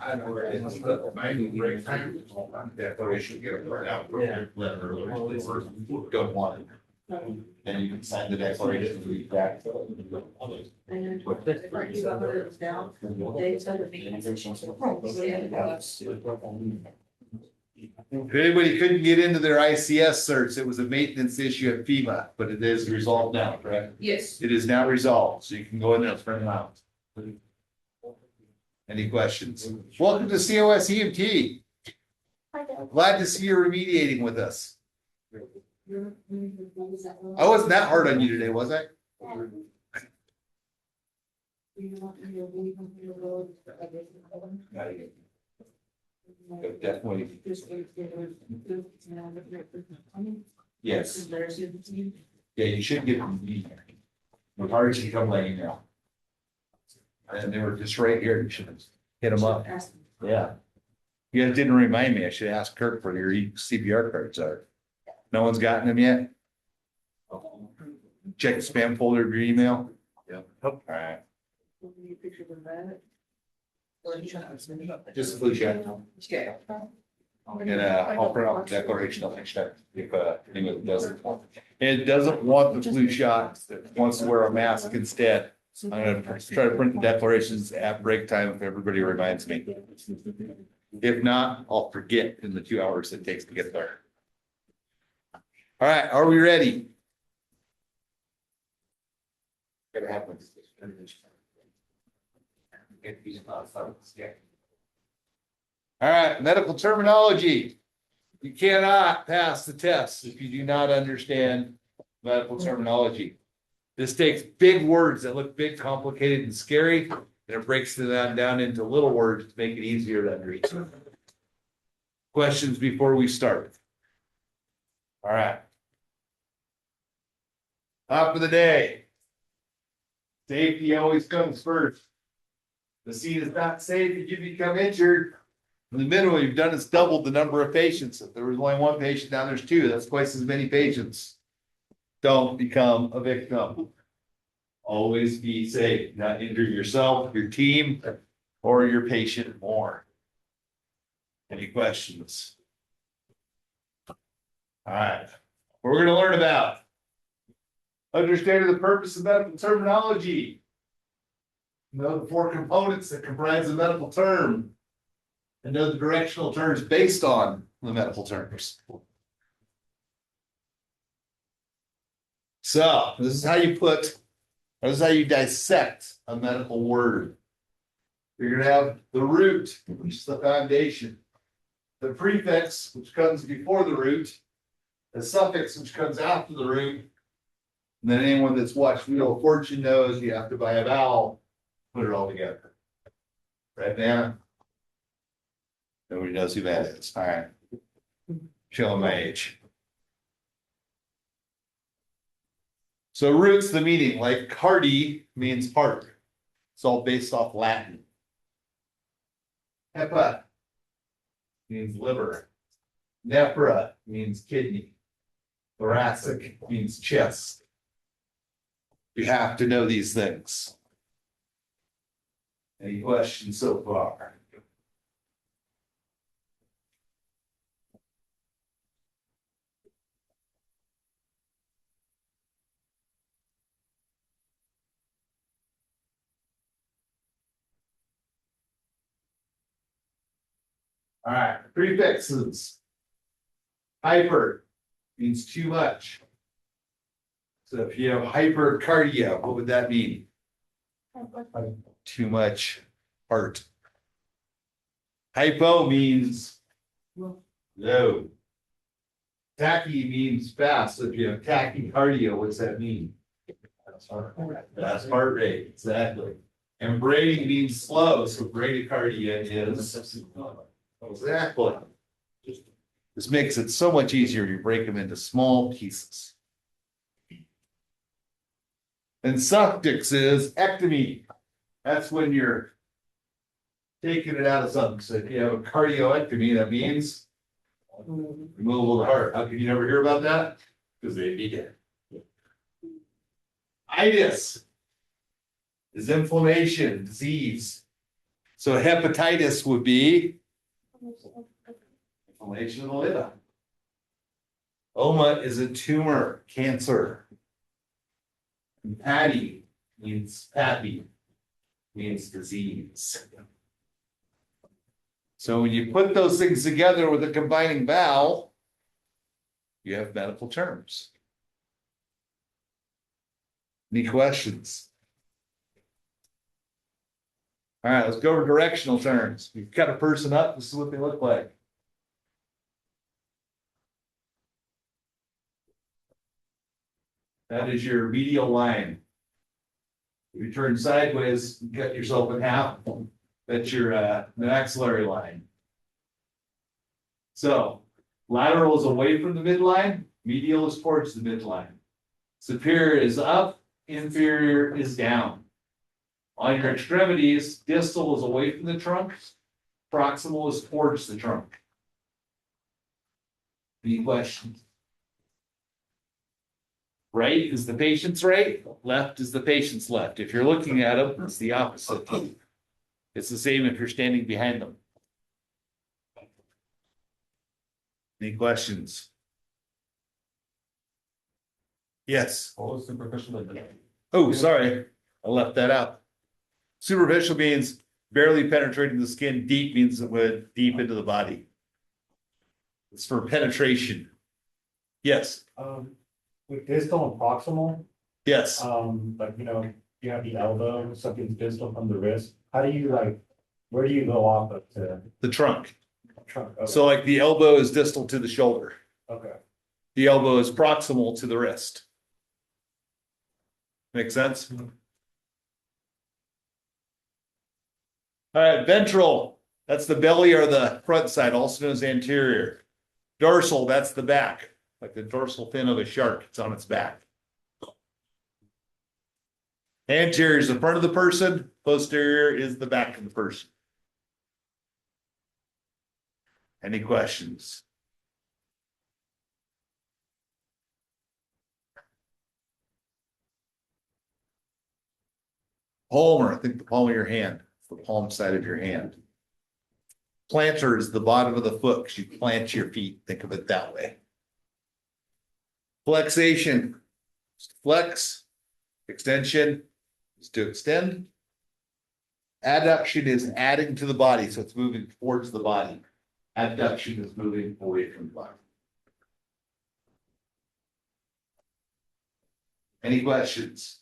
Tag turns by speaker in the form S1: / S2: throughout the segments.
S1: I know where it is, but maybe break time. Declaration, get it out. Don't want it. Then you can sign the declaration and read back. If anybody couldn't get into their ICS certs, it was a maintenance issue at FEMA, but it is resolved now, correct?
S2: Yes.
S1: It is now resolved, so you can go in there and print them out. Any questions? Welcome to COS EMT. Glad to see you remediating with us. I wasn't that hard on you today, was I? Definitely. Yes. Yeah, you should get them. The hard should come by email. And they were just right here. You should have hit them up. Yeah. You guys didn't remind me. I should ask Kirk for your CPR cards are. No one's gotten them yet? Check the spam folder of your email. Yep. All right. Just a flu shot. And I'll print out the declaration of next time if anyone doesn't want it. And it doesn't want the flu shot, it wants to wear a mask instead. I'm gonna try to print the declarations at break time if everybody reminds me. If not, I'll forget in the 2 hours it takes to get there. All right, are we ready? All right, medical terminology. You cannot pass the test if you do not understand medical terminology. This takes big words that look big, complicated, and scary, and it breaks them down into little words to make it easier to understand. Questions before we start? All right. Top of the day. Safety always comes first. The scene is not safe if you become injured. In the minimum you've done is doubled the number of patients. If there was only one patient, now there's two. That's twice as many patients. Don't become a victim. Always be safe, not injure yourself, your team, or your patient more. Any questions? All right. What we're going to learn about understanding the purpose of medical terminology. Know the four components that comprise the medical term. And know the directional terms based on the medical terms. So this is how you dissect a medical word. You're going to have the root, which is the foundation, the prefix, which comes before the root, the suffix, which comes after the root, and then anyone that's watched Wheel of Fortune knows you have to buy a vowel, put it all together. Right now, nobody knows who that is. All right, showing my age. So roots the meaning, like cardi means heart. It's all based off Latin. Hepa means liver. Nephra means kidney. Thoracic means chest. You have to know these things. Any questions so far? All right, prefixes. Hyper means too much. So if you have hypercardia, what would that mean? Too much heart. Hypo means low. Tachy means fast. So if you have tachycardia, what's that mean? That's heart rate, exactly. And bradying means slow, so bradycardia is. Exactly. This makes it so much easier to break them into small pieces. And suffix is ectomy. That's when you're taking it out of something. So if you have a cardioectomy, that means removal of the heart. How can you never hear about that? Because they need it. Itis is inflammation, disease. So hepatitis would be inflammation of the liver. Oma is a tumor, cancer. And patty means disease. So when you put those things together with a combining vowel, you have medical terms. Any questions? All right, let's go over directional terms. You've cut a person up, this is what they look like. That is your medial line. If you turn sideways, you cut yourself in half. That's your maxillary line. So lateral is away from the midline, medial is towards the midline. Superior is up, inferior is down. On your extremities, distal is away from the trunk, proximal is towards the trunk. Any questions? Right is the patient's right, left is the patient's left. If you're looking at them, it's the opposite. It's the same if you're standing behind them. Any questions? Yes.
S2: What was superficial?
S1: Oh, sorry, I left that out. Superficial means barely penetrating the skin. Deep means it went deep into the body. It's for penetration. Yes.
S2: With distal and proximal,
S1: Yes.
S2: like, you have the elbow, something's distal from the wrist. How do you where do you go off of to
S1: The trunk.
S2: trunk? Okay.
S1: So like the elbow is distal to the shoulder.
S2: Okay.
S1: The elbow is proximal to the wrist. Make sense? All right, ventral, that's the belly or the front side, also known as anterior. Dorsal, that's the back, like the dorsal fin of a shark, it's on its back. Anterior is the front of the person, posterior is the back of the person. Any questions? Palmar, think the palm of your hand, the palm side of your hand. Plantar is the bottom of the foot because you plant your feet. Think of it that way. Flexation, flex, extension is to extend. Adduction is adding to the body, so it's moving towards the body. Abduction is moving away from the body. Any questions?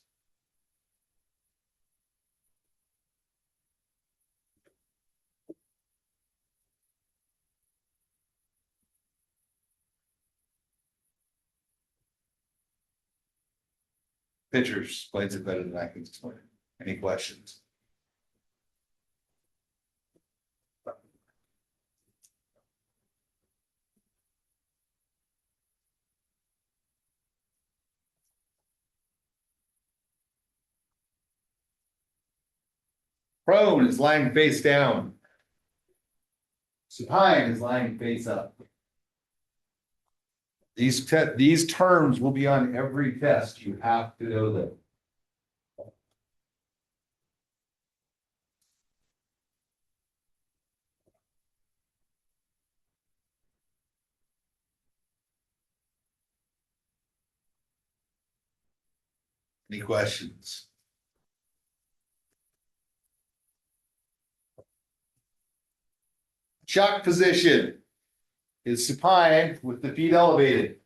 S1: Pictures explains it better than I can explain it. Any questions? Prone is lying face down. Supine is lying face up. These terms will be on every test. You have to know them. Any questions? Shock position is supine with the feet elevated.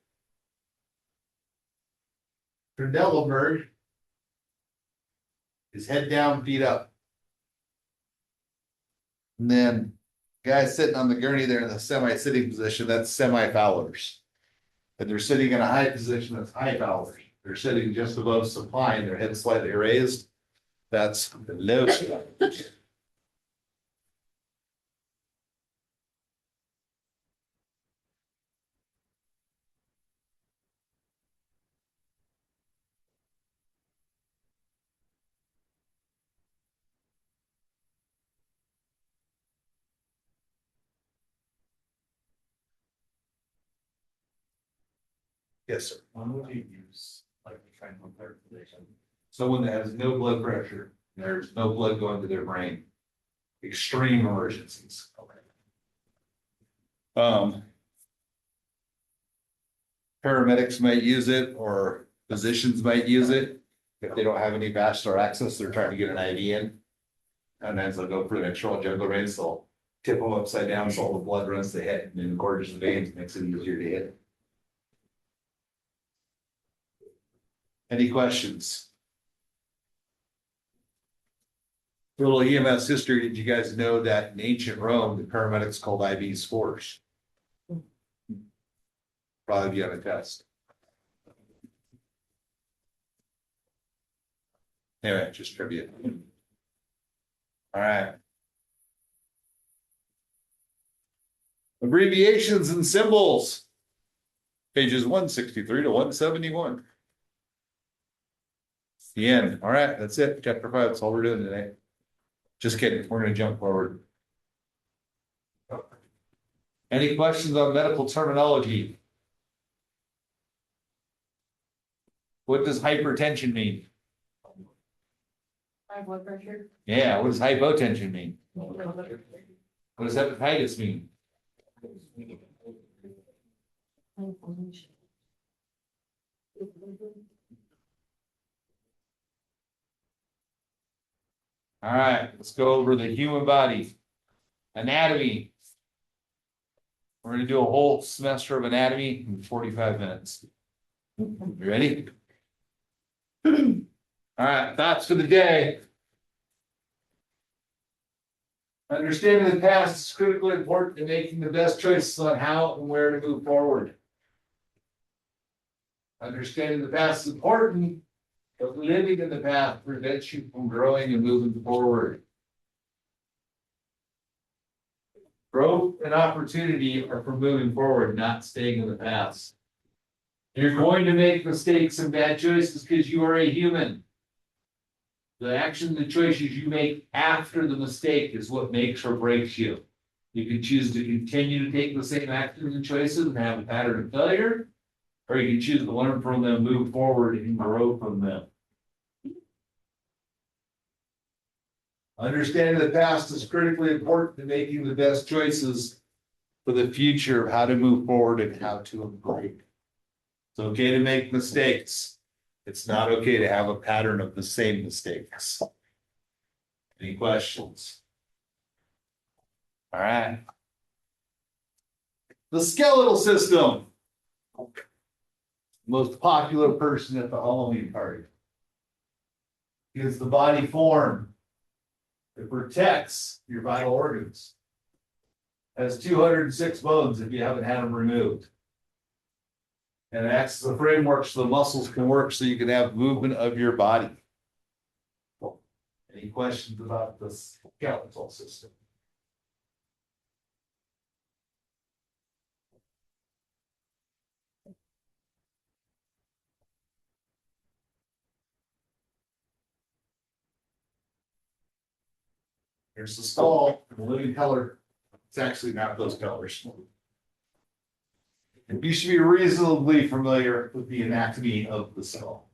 S1: Trendelenburg is head down, feet up. And then guy sitting on the gurney there in the semi-sitting position, that's semi-fowlers. And they're sitting in a high position, that's high fowlers. They're sitting just above supine, their head slightly raised. That's low. Yes, sir.
S2: When would you use, like, trying to compare position?
S1: Someone that has no blood pressure, there's no blood going to their brain. Extreme emergencies.
S2: Okay.
S1: Paramedics might use it or physicians might use it. If they don't have any vascular access, they're trying to get an IV in. And then they'll go for an external jugular veins, they'll tip them upside down so all the blood runs to the head and then gorges the veins, makes it easier to hit. Any questions? A little EMS history, did you guys know that in ancient Rome, the paramedics called IVs spores? Probably be on a test. Anyway, just trivia. All right. Abbreviations and symbols. Pages 163 to 171. The end. All right, that's it. Chapter 5. That's all we're doing today. Just kidding. We're going to jump forward. Any questions on medical terminology? What does hypertension mean?
S3: High blood pressure.
S1: Yeah, what does hypotension mean? What does hepatitis mean? All right, let's go over the human body. Anatomy. We're going to do a whole semester of anatomy in 45 minutes. You ready? All right, thoughts for the day. Understanding the past is critically important in making the best choices on how and where to move forward. Understanding the past is important, but living in the past prevents you from growing and moving forward. Growth and opportunity are for moving forward, not staying in the past. You're going to make mistakes and bad choices because you are a human. The action, the choices you make after the mistake is what makes or breaks you. You can choose to continue to take the same actions and choices and have a pattern of failure, or you can choose to learn from them, move forward, and grow from them. Understanding the past is critically important in making the best choices for the future of how to move forward and how to improve. It's okay to make mistakes. It's not okay to have a pattern of the same mistakes. Any questions? All right. The skeletal system. Most popular person at the Halloween party. Gives the body form. It protects your vital organs. Has 206 bones if you haven't had them removed. And it acts as a framework so the muscles can work so you can have movement of your body. Any questions about the skeletal system? Here's the skull, the living color. It's actually not those colors. You should be reasonably familiar with the anatomy of the skull.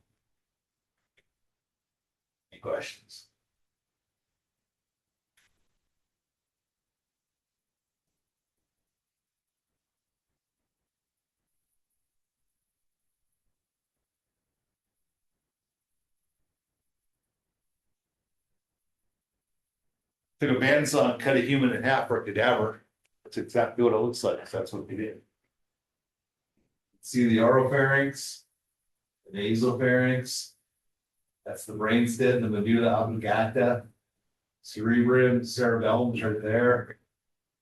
S1: Any questions? Took a bandsaw and cut a human in half for a cadaver. That's exactly what it looks like. That's what they did. See the oropharynx, the nasopharynx. That's the brainstem, the medulla oblongata, cerebrum, cerebellum's right there.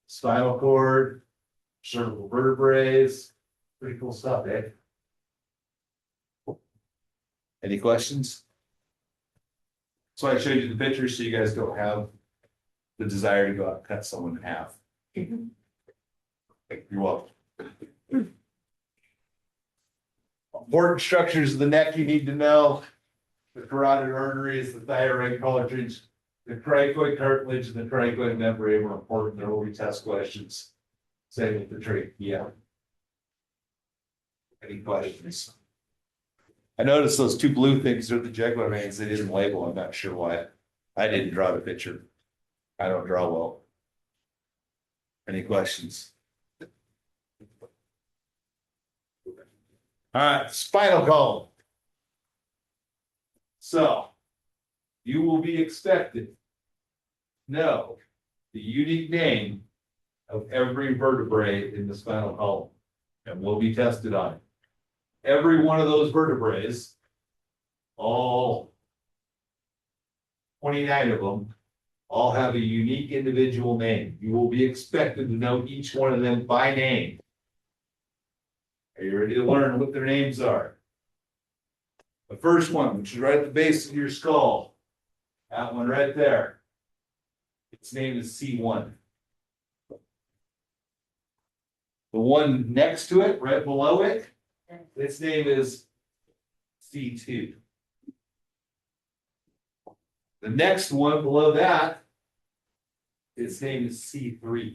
S1: Spinal cord, cervical vertebrae. Pretty cool stuff, eh? Any questions? So I showed you the pictures so you guys don't have the desire to go out and cut someone in half. You're welcome. Important structures of the neck you need to know. The carotid arteries, the thyroid cartilage, the cricoid cartilage, and the cricoid membrane are important. There will be test questions. Same with the trachea. Any questions? I noticed those two blue things are the jugular veins. They didn't label. I'm not sure why. I didn't draw the picture. I don't draw well. Any questions? All right, spinal column. So you will be expected to know the unique name of every vertebrae in the spinal column, and will be tested on it. Every one of those vertebrae, all 29 of them, all have a unique individual name. You will be expected to know each one of them by name. Are you ready to learn what their names are? The first one, which is right at the base of your skull, that one right there, its name is C1. The one next to it, right below it, its name is C2. The next one below that, its name is C3.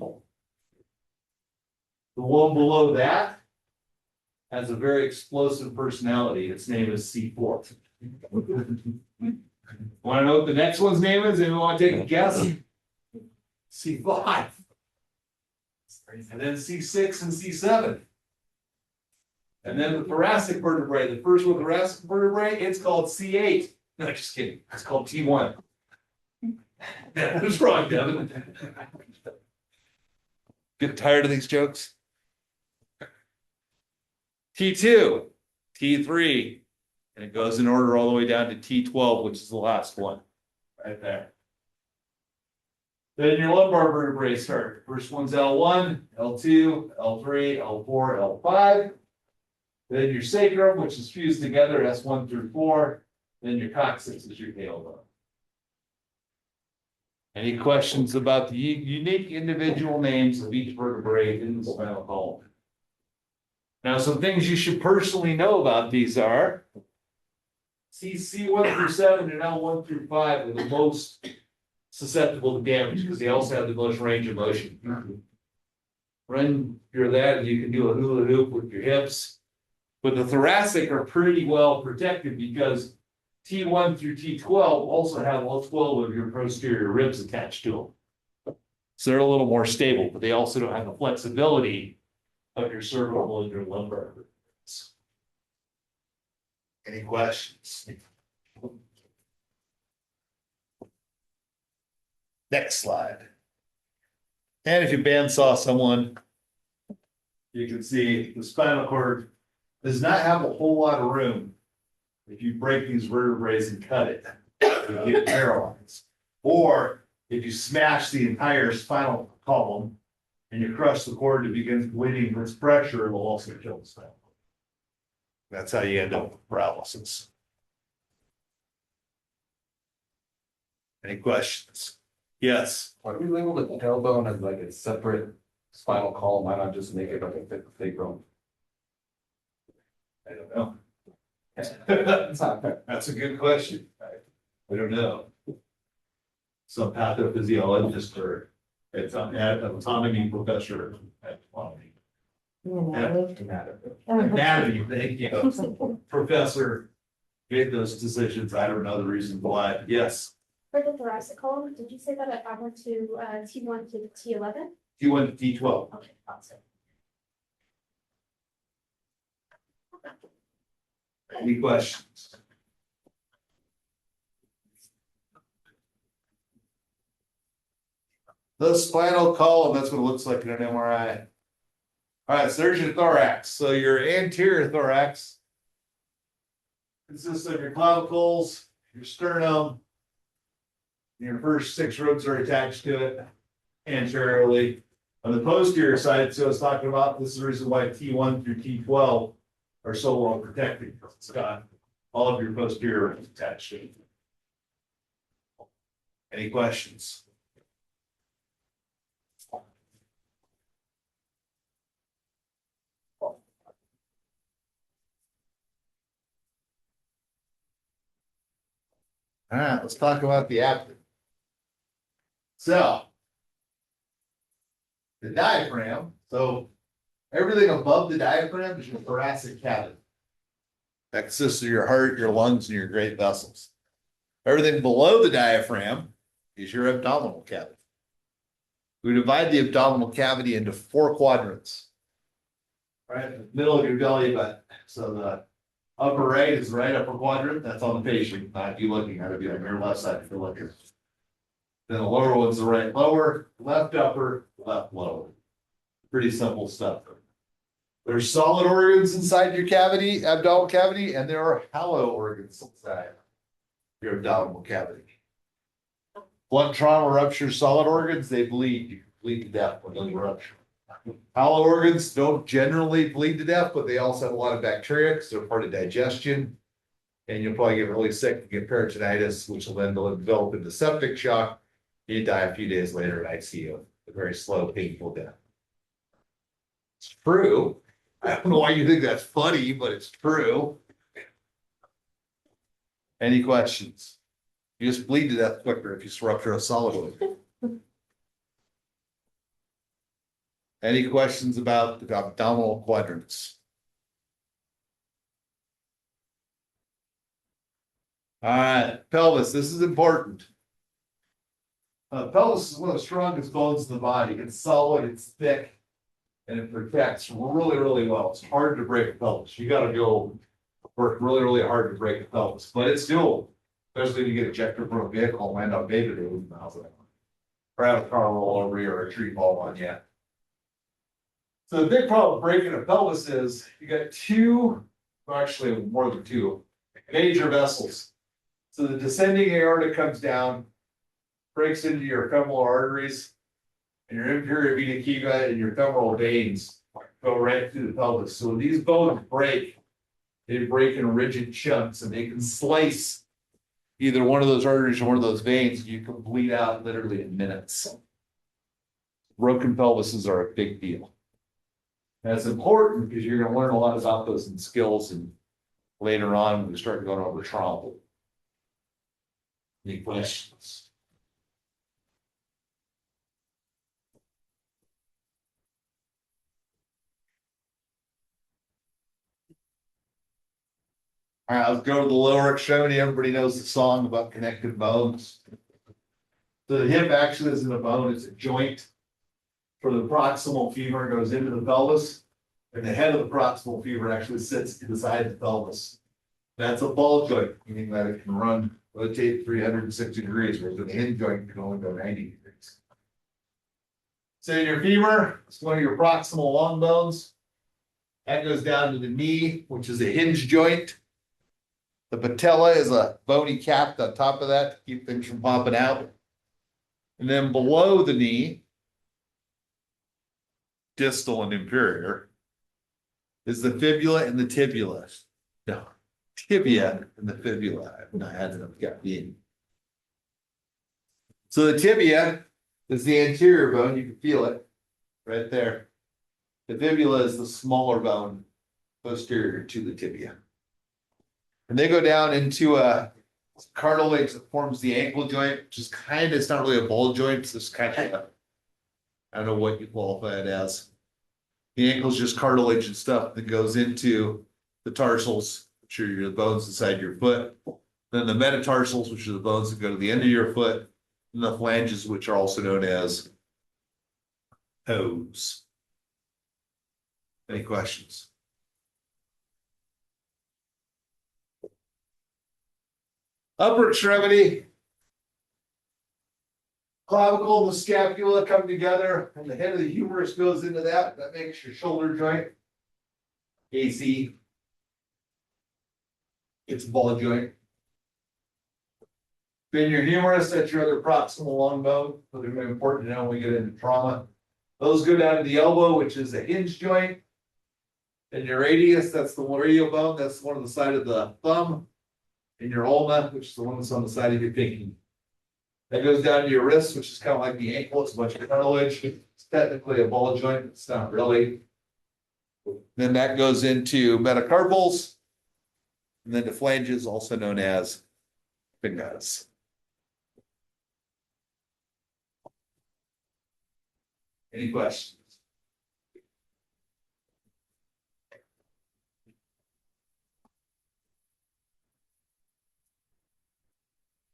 S1: The one below that has a very explosive personality. Its name is C4. Want to know what the next one's name is? Anyone want to take a guess? C5. And then C6 and C7. And then the thoracic vertebrae, the first one, thoracic vertebrae, it's called C8. No, just kidding. It's called T1. That was wrong, Devin. Get tired of these jokes? T2, T3, and it goes in order all the way down to T12, which is the last one, right there. Then your lumbar vertebrae start. First one's L1, L2, L3, L4, L5. Then your sacrum, which is fused together, S1 through 4. Then your coccyx is your tailbone. Any questions about the unique individual names of each vertebrae in the spinal column? Now, some things you should personally know about these are C1 through 7 and L1 through 5 are the most susceptible to damage because they also have the most range of motion. Run your that, and you can do a hula hoop with your hips. But the thoracic are pretty well protected because T1 through T12 also have all 12 of your posterior ribs attached to them. So they're a little more stable, but they also don't have the flexibility of your cervical and your lumbar. Any questions? Next slide. And if you bandsaw someone, you can see the spinal cord does not have a whole lot of room. If you break these vertebrae and cut it, you get paralyzed. Or if you smash the entire spinal column and you crush the cord to begin bleeding this pressure, it will also kill the spinal cord. That's how you end up with paralysis. Any questions? Yes.
S3: Why do we label the tailbone as like a separate spinal column? Why not just make it like a sacrum?
S1: I don't know.
S3: It's not fair.
S1: That's a good question. I don't know. Some pathophysiologist or it's an anatomy professor at anatomy, thank you. Professor made those decisions. I don't know the reason why. Yes.
S4: For the thoracic column, did you say that if I went to T1 to T11?
S1: You went to T12.
S4: Okay, awesome.
S1: Any questions? The spinal column, that's what it looks like in an MRI. All right, so there's your thorax. So your anterior thorax consists of your clavicles, your sternum. Your first 6 ribs are attached to it anteriorly. On the posterior side, so I was talking about, this is the reason why T1 through T12 are so well protected. It's got all of your posterior ribs attached to it. Any questions? All right, let's talk about the abdomen. So, the diaphragm, so everything above the diaphragm is your thoracic cavity. That consists of your heart, your lungs, and your great vessels. Everything below the diaphragm is your abdominal cavity. We divide the abdominal cavity into 4 quadrants. Right in the middle of your belly button. So the upper right is the right upper quadrant. That's on the patient, not you looking at it. Be on your left side if you're looking. Then the lower one's the right lower, left upper, left lower. Pretty simple stuff. There's solid organs inside your cavity, abdominal cavity, and there are hollow organs inside your abdominal cavity. Blunt trauma ruptures solid organs, they bleed. You can bleed to death when they rupture. Hollow organs don't generally bleed to death, but they also have a lot of bacteria because they're part of digestion. And you'll probably get really sick and get peritonitis, which will then develop into septic shock. You die a few days later in ICU. A very slow, painful death. It's true. I don't know why you think that's funny, but it's true. Any questions? You just bleed to death quicker if you rupture a solid organ. Any questions about the abdominal quadrants? All right, pelvis, this is important. Pelvis is one of the strongest bones in the body. It's solid, it's thick, and it protects really, really well. It's hard to break a pelvis. You gotta go work really, really hard to break a pelvis, but it's doable. Especially if you get ejected from a vehicle and land on baby to lose miles an hour. Or have a car roll over you or a tree fall on you. So the big problem with breaking a pelvis is you got two, well, actually more than two, major vessels. So the descending aorta comes down, breaks into your femoral arteries, and your inferior vena cava and your femoral veins go right through the pelvis. So when these bones break, they break in rigid chunks and they can slice either one of those arteries or one of those veins. You can bleed out literally in minutes. Broken pelvises are a big deal. That's important because you're going to learn a lot about those and skills and later on when we start going over trauma. Any questions? All right, let's go to the lower extremity. Everybody knows the song about connected bones. So the hip actually isn't a bone, it's a joint. For the proximal femur goes into the pelvis, and the head of the proximal femur actually sits inside the pelvis. That's a ball joint, meaning that it can rotate 360 degrees, whereas an hinge joint can only go 90 degrees. So in your femur, it's one of your proximal long bones. That goes down to the knee, which is a hinge joint. The patella is a bony cap on top of that to keep things from popping out. And then below the knee, distal and inferior, is the fibula and the tibula. No, tibia and the fibula. I've not had enough caffeine. So the tibia is the anterior bone. You can feel it right there. The fibula is the smaller bone posterior to the tibia. And they go down into a cartilage that forms the ankle joint, which is kind of, it's not really a ball joint, it's just kind of, I don't know what you qualify it as. The ankle is just cartilage and stuff that goes into the tarsals, which are your bones inside your foot. Then the metatarsals, which are the bones that go to the end of your foot, and the phalanges, which are also known as toes. Any questions? Upper extremity. Clavicle and the scapula come together, and the head of the humerus goes into that. That makes your shoulder joint. AC. It's a ball joint. Then your humerus, that's your other proximal long bone. So they're very important to know when we get into trauma. Those go down to the elbow, which is a hinge joint. And your radius, that's the radial bone. That's one of the side of the thumb. and your ulna, which is the one that's on the side of your pinky. That goes down to your wrist, which is kind of like the ankle. It's a bunch of cartilage. It's technically a ball joint. It's not really. Then that goes into metacarpals. And then the flanges, also known as pingas. Any questions?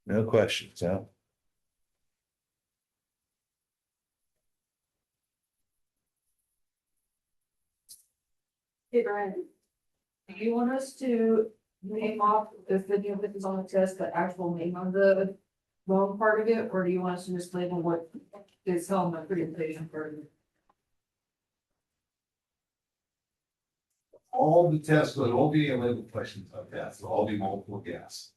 S1: No questions, huh?
S5: Hey Brian, do you want us to name off if any of it is on the test, the actual name of the wrong part of it, or do you want us to just label what is held in the presentation part of it?
S1: All the tests will all be labeled questions like that. They'll all be multiple guess.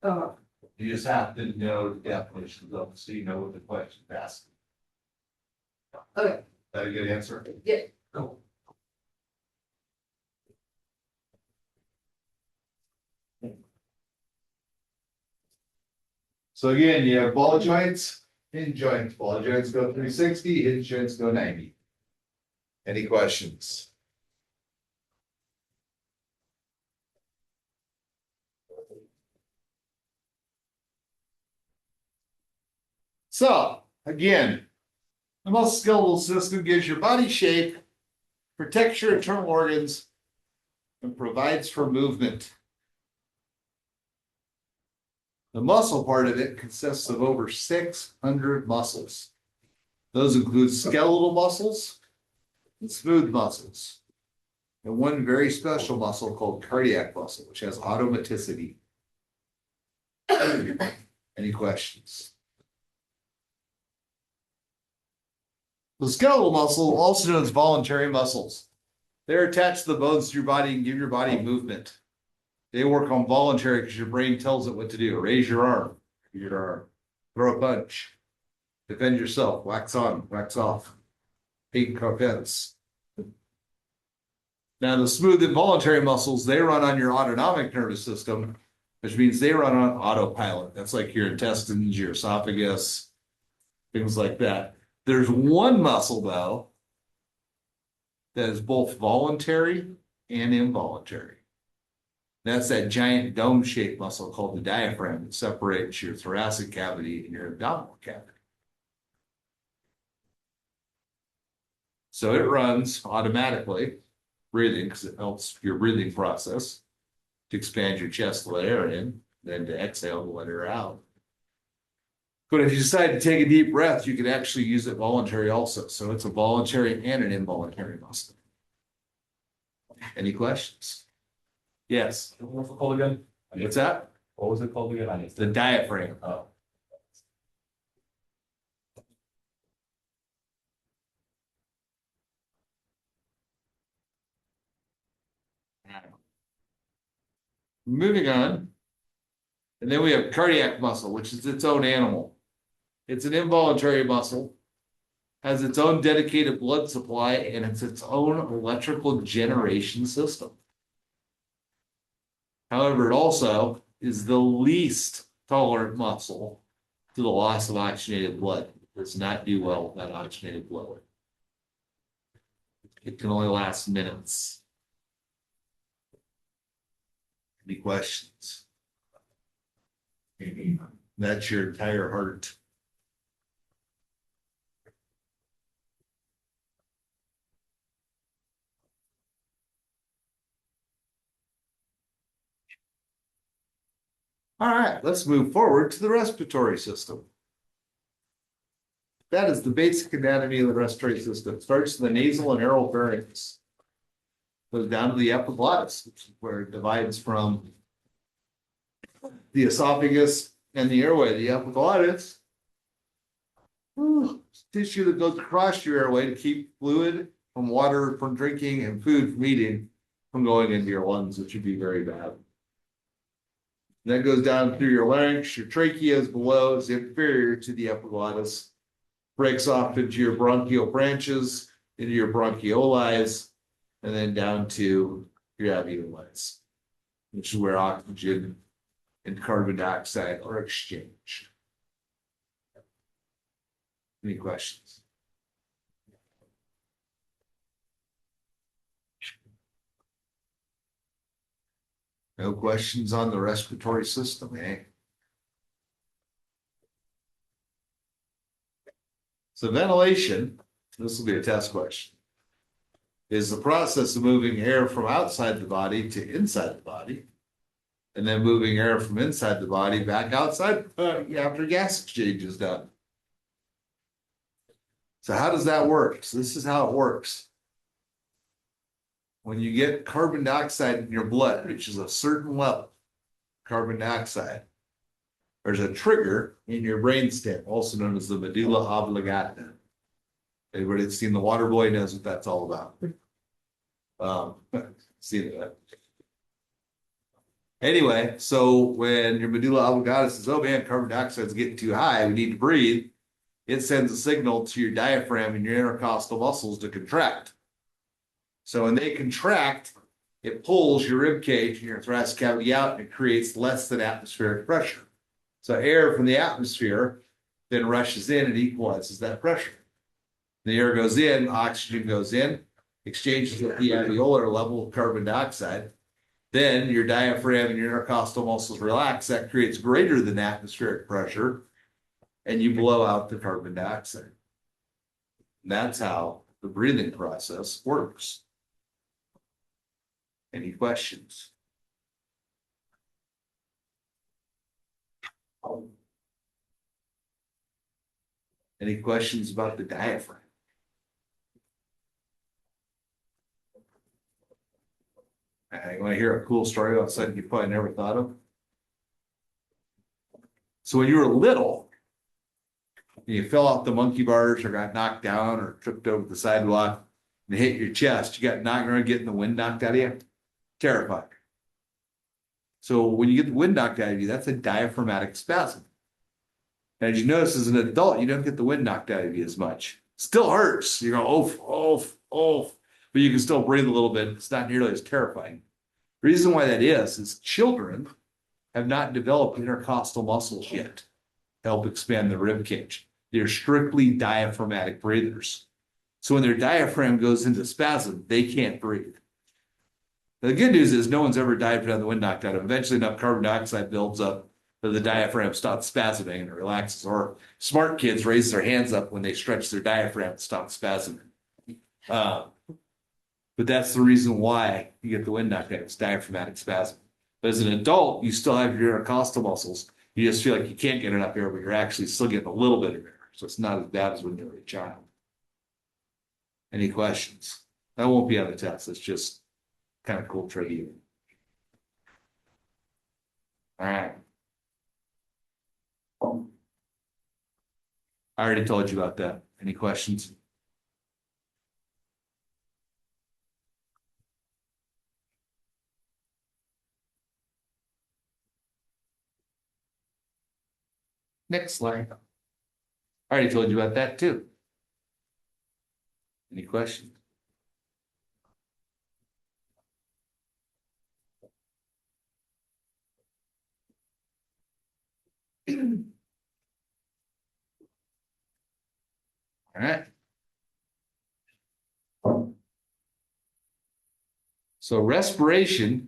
S5: Oh,
S1: You just have to know the definitions of it, so you know what the question is asking.
S5: okay,
S1: That a good answer?
S5: Yeah.
S1: Cool. So again, you have ball joints, hinge joints. Ball joints go 360, hinge joints go 90. Any questions? So, again, the musculoskeletal system gives your body shape, protects your internal organs, and provides for movement. The muscle part of it consists of over 600 muscles. Those include skeletal muscles and smooth muscles, and one very special muscle called cardiac muscle, which has automaticity. Any questions? The skeletal muscle, also known as voluntary muscles, they're attached to the bones of your body and give your body movement. They work on voluntary because your brain tells it what to do. Raise your arm, throw a punch, defend yourself, wax on, wax off, take offense. Now, the smooth involuntary muscles, they run on your autonomic nervous system, which means they run on autopilot. That's like your intestines, your esophagus, things like that. There's one muscle, though, that is both voluntary and involuntary. That's that giant dome-shaped muscle called the diaphragm that separates your thoracic cavity and your abdominal cavity. So it runs automatically, breathing, because it helps your breathing process to expand your chest to let air in, then to exhale to let air out. But if you decide to take a deep breath, you can actually use it voluntary also. So it's a voluntary and an involuntary muscle. Any questions? Yes.
S3: What's it called again?
S1: What's that?
S3: What was it called again? I need
S1: The diaphragm.
S3: Oh.
S1: Moving on. And then we have cardiac muscle, which is its own animal. It's an involuntary muscle, has its own dedicated blood supply, and it's its own electrical generation system. However, it also is the least tolerant muscle to the loss of oxygenated blood. It does not do well with that oxygenated blood. It can only last minutes. Any questions? That's your entire heart. All right, let's move forward to the respiratory system. That is the basic anatomy of the respiratory system. It starts in the nasal and oropharynx. Goes down to the epiglottis, which is where it divides from the esophagus and the airway. The epiglottis, tissue that goes across your airway to keep fluid from water from drinking and food from eating from going into your lungs, which would be very bad. Then goes down through your larynx. Your trachea is below, is inferior to the epiglottis. Breaks off into your bronchial branches, into your bronchioles, and then down to your alveoli, which is where oxygen and carbon dioxide are exchanged. Any questions? No questions on the respiratory system, eh? So ventilation, this will be a test question, is the process of moving air from outside the body to inside the body, and then moving air from inside the body back outside the body after gas exchange is done. So how does that work? So this is how it works. When you get carbon dioxide in your blood, which is a certain level, carbon dioxide, there's a trigger in your brainstem, also known as the medulla oblongata. Anybody that's seen The Water Boy knows what that's all about. See that. Anyway, so when your medulla oblongata says, oh man, carbon dioxide is getting too high, we need to breathe, it sends a signal to your diaphragm and your intercostal muscles to contract. So when they contract, it pulls your rib cage and your thoracic cavity out, and it creates less than atmospheric pressure. So air from the atmosphere then rushes in and equalizes that pressure. The air goes in, oxygen goes in, exchanges at the alveolar level of carbon dioxide. Then your diaphragm and your intercostal muscles relax. That creates greater than atmospheric pressure, and you blow out the carbon dioxide. And that's how the breathing process works. Any questions? Any questions about the diaphragm? You want to hear a cool story about something you probably never thought of? So when you were little, you fell off the monkey bars or got knocked down or tripped over the sidewalk and hit your chest, you got knocked around, getting the wind knocked out of you. Terrifying. So when you get the wind knocked out of you, that's a diaphragmatic spasm. And as you notice, as an adult, you don't get the wind knocked out of you as much. Still hurts. You go, oof, oof, oof. But you can still breathe a little bit. It's not nearly as terrifying. The reason why that is children have not developed intercostal muscles yet to help expand the rib cage. They're strictly diaphragmatic breathers. So when their diaphragm goes into spasm, they can't breathe. Now, the good news is no one's ever died from the wind knocked out of them. Eventually enough carbon dioxide builds up that the diaphragm stops spasming and it relaxes. Or smart kids raise their hands up when they stretch their diaphragm and stop spasming. But that's the reason why you get the wind knocked out. It's diaphragmatic spasm. But as an adult, you still have your intercostal muscles. You just feel like you can't get enough air, but you're actually still getting a little bit of air. So it's not as bad as when you were a child. Any questions? That won't be on the test. It's just kind of cool trivia. All right. I already told you about that. Any questions? Next slide. I already told you about that too. Any questions? All right. So respiration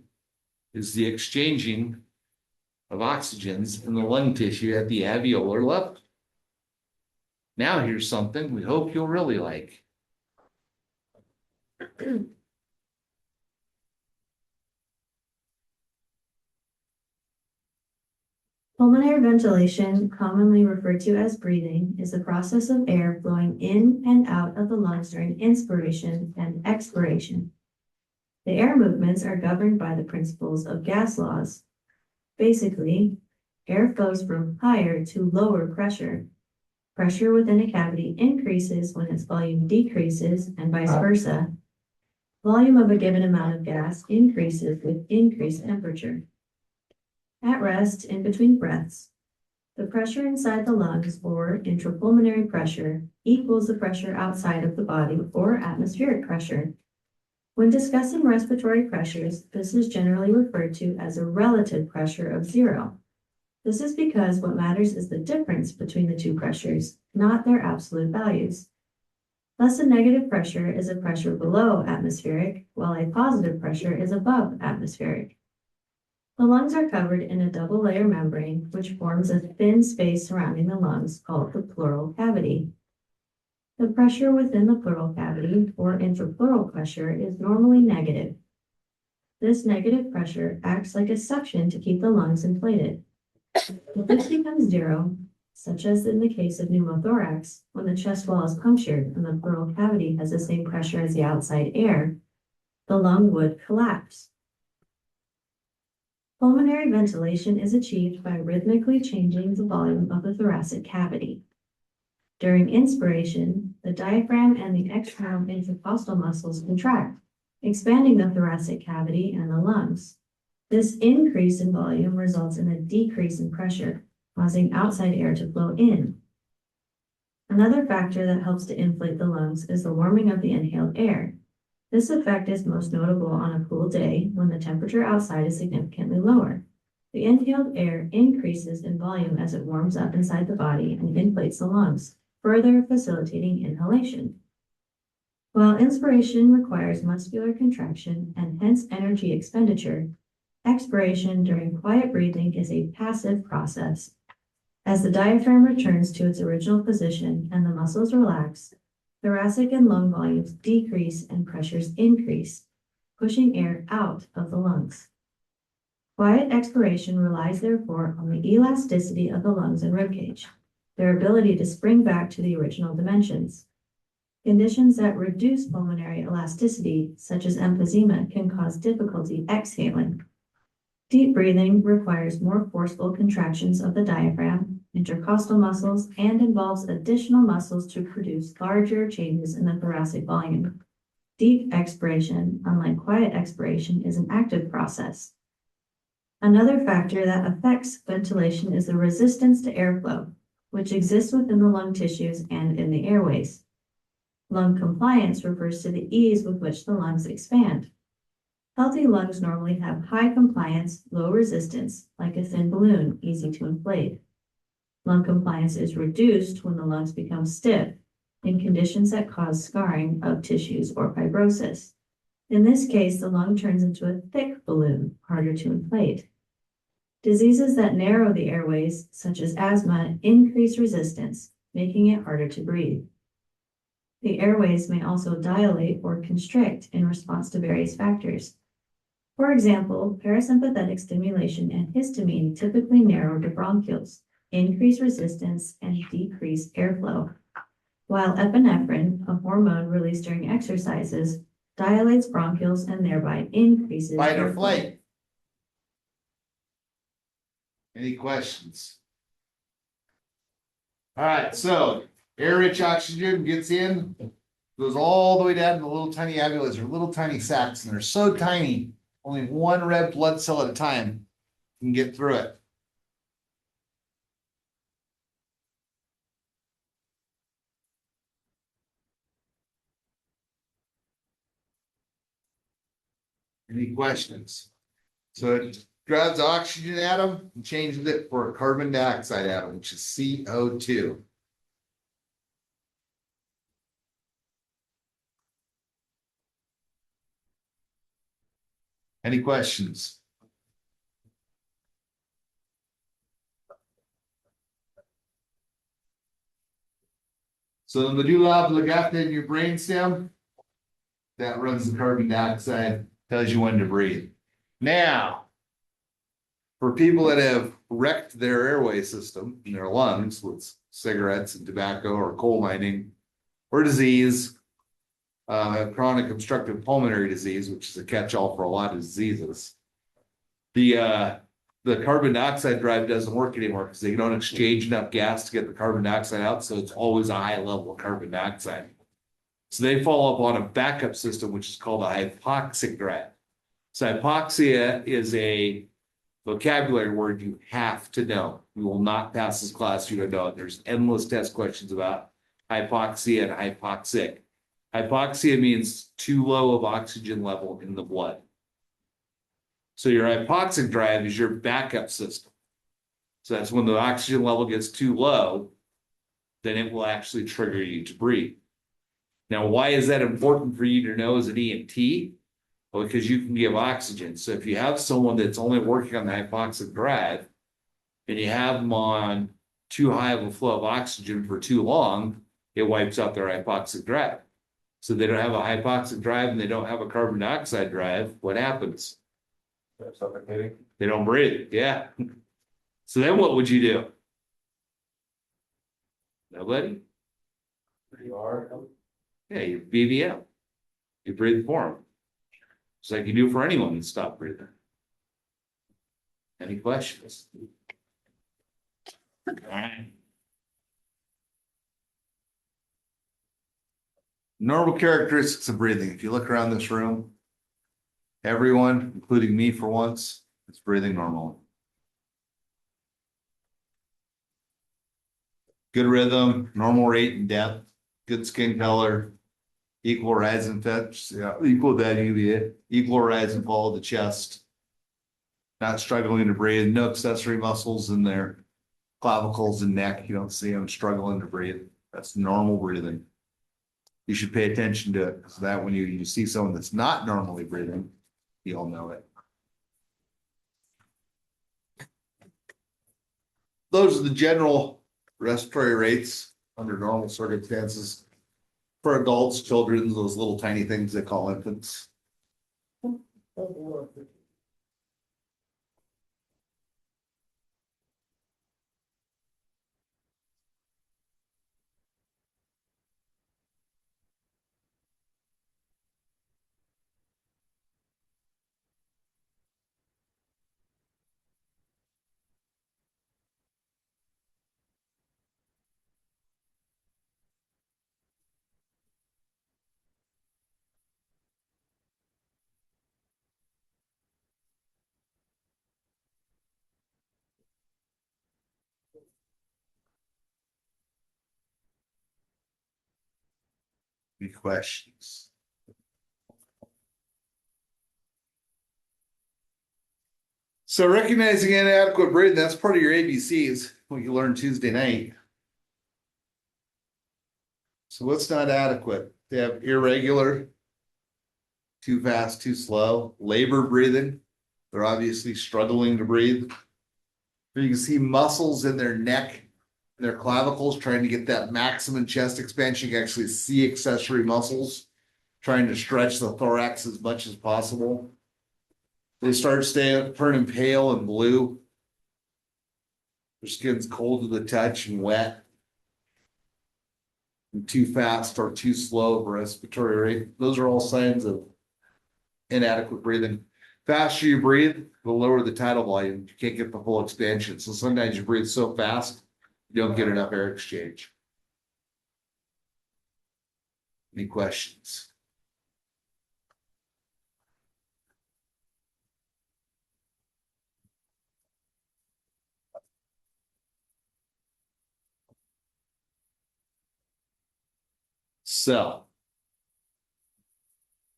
S1: is the exchanging of oxygens in the lung tissue at the alveolar level. Now here's something we hope you'll really like.
S6: Pulmonary ventilation, commonly referred to as breathing, is the process of air flowing in and out of the lungs during inspiration and expiration. The air movements are governed by the principles of gas laws. Basically, air flows from higher to lower pressure. Pressure within a cavity increases when its volume decreases, and vice versa. Volume of a given amount of gas increases with increased temperature. At rest, in between breaths, the pressure inside the lungs, or intrapulmonary pressure, equals the pressure outside of the body, or atmospheric pressure. When discussing respiratory pressures, this is generally referred to as a relative pressure of zero, This is because what matters is the difference between the two pressures, not their absolute values. Thus, a negative pressure is a pressure below atmospheric, while a positive pressure is above atmospheric. The lungs are covered in a double-layer membrane, which forms a thin space surrounding the lungs called the pleural cavity. The pressure within the pleural cavity, or intrapleural pressure, is normally negative. This negative pressure acts like a suction to keep the lungs inflated. If this becomes zero, such as in the case of pneumothorax, when the chest wall is punctured and the pleural cavity has the same pressure as the outside air, the lung would collapse. Pulmonary ventilation is achieved by rhythmically changing the volume of the thoracic cavity. During inspiration, the diaphragm and the external intercostal muscles contract, expanding the thoracic cavity and the lungs. This increase in volume results in a decrease in pressure, causing outside air to flow in. Another factor that helps to inflate the lungs is the warming of the inhaled air. This effect is most notable on a cool day when the temperature outside is significantly lower. The inhaled air increases in volume as it warms up inside the body and inflates the lungs, further facilitating inhalation. While inspiration requires muscular contraction and hence energy expenditure, expiration during quiet breathing is a passive process. As the diaphragm returns to its original position and the muscles relax, thoracic and lung volumes decrease and pressures increase, pushing air out of the lungs. Quiet expiration relies therefore on the elasticity of the lungs and ribcage, their ability to spring back to the original dimensions. Conditions that reduce pulmonary elasticity, such as emphysema, can cause difficulty exhaling. Deep breathing requires more forceful contractions of the diaphragm, intercostal muscles, and involves additional muscles to produce larger changes in the thoracic volume. Deep expiration, unlike quiet expiration, is an active process. Another factor that affects ventilation is the resistance to airflow, which exists within the lung tissues and in the airways. Lung compliance refers to the ease with which the lungs expand. Healthy lungs normally have high compliance, low resistance, like a thin balloon, easy to inflate. Lung compliance is reduced when the lungs become stiff in conditions that cause scarring of tissues or fibrosis. In this case, the lung turns into a thick balloon, harder to inflate. Diseases that narrow the airways, such as asthma, increase resistance, making it harder to breathe. The airways may also dilate or constrict in response to various factors. For example, parasympathetic stimulation and histamine typically narrow the bronchioles, increase resistance, and decrease airflow, while epinephrine, a hormone released during exercises, dilates bronchioles and thereby increases
S1: Fight or
S6: airflow.
S1: flight? Any questions? All right, so air-rich oxygen gets in, goes all the way down to the little tiny alveoli, or little tiny sacs, and they're so tiny, only one red blood cell at a time can get through it. Any questions? So it grabs the oxygen atom and changes it for a carbon dioxide atom, which is CO2. Any questions? So the medulla oblongata in your brainstem, that runs the carbon dioxide, tells you when to breathe. Now, for people that have wrecked their airway system in their lungs with cigarettes and tobacco or coal mining or disease, chronic obstructive pulmonary disease, which is a catch-all for a lot of diseases, the carbon dioxide drive doesn't work anymore because they don't exchange enough gas to get the carbon dioxide out, so it's always a high level of carbon dioxide. So they fall upon a backup system, which is called a hypoxic drive. So hypoxia is a vocabulary word you have to know. You will not pass this class if you don't know it. There's endless test questions about hypoxia and hypoxic. Hypoxia means too low of oxygen level in the blood. So your hypoxic drive is your backup system. So that's when the oxygen level gets too low, then it will actually trigger you to breathe. Now, why is that important for you to know as an EMT? Well, because you can give oxygen. So if you have someone that's only working on the hypoxic drive and you have them on too high of a flow of oxygen for too long, it wipes out their hypoxic drive. So they don't have a hypoxic drive and they don't have a carbon dioxide drive. What happens?
S3: They're suffocating.
S1: They don't breathe. Yeah. So then what would you do? Nobody?
S3: Pretty hard.
S1: Yeah, you BVM. You breathe for them. Just like you do for anyone that stopped breathing. Any questions? All right. Normal characteristics of breathing. If you look around this room, everyone, including me for once, is breathing normally. Good rhythm, normal rate and depth, good skin color, equal rise and fetch, equal that UVA, equal rise and fall of the chest. Not struggling to breathe, no accessory muscles in their clavicles and neck. You don't see them struggling to breathe. That's normal breathing. You should pay attention to it, so that when you see someone that's not normally breathing, you'll know it. Those are the general respiratory rates under normal circumstances for adults, children, those little tiny things they call infants. Any questions? So recognizing inadequate breathing, that's part of your ABCs, what you learned Tuesday night. So what's not adequate? They have irregular, too fast, too slow, labor breathing. They're obviously struggling to breathe. You can see muscles in their neck, their clavicles, trying to get that maximum chest expansion. You can actually see accessory muscles trying to stretch the thorax as much as possible. They start turning pale and blue. Their skin's cold to the touch and wet. And too fast or too slow of a respiratory rate. Those are all signs of inadequate breathing. Faster you breathe, the lower the tidal volume. You can't get the full expansion. So sometimes you breathe so fast, you don't get enough air exchange. Any questions? So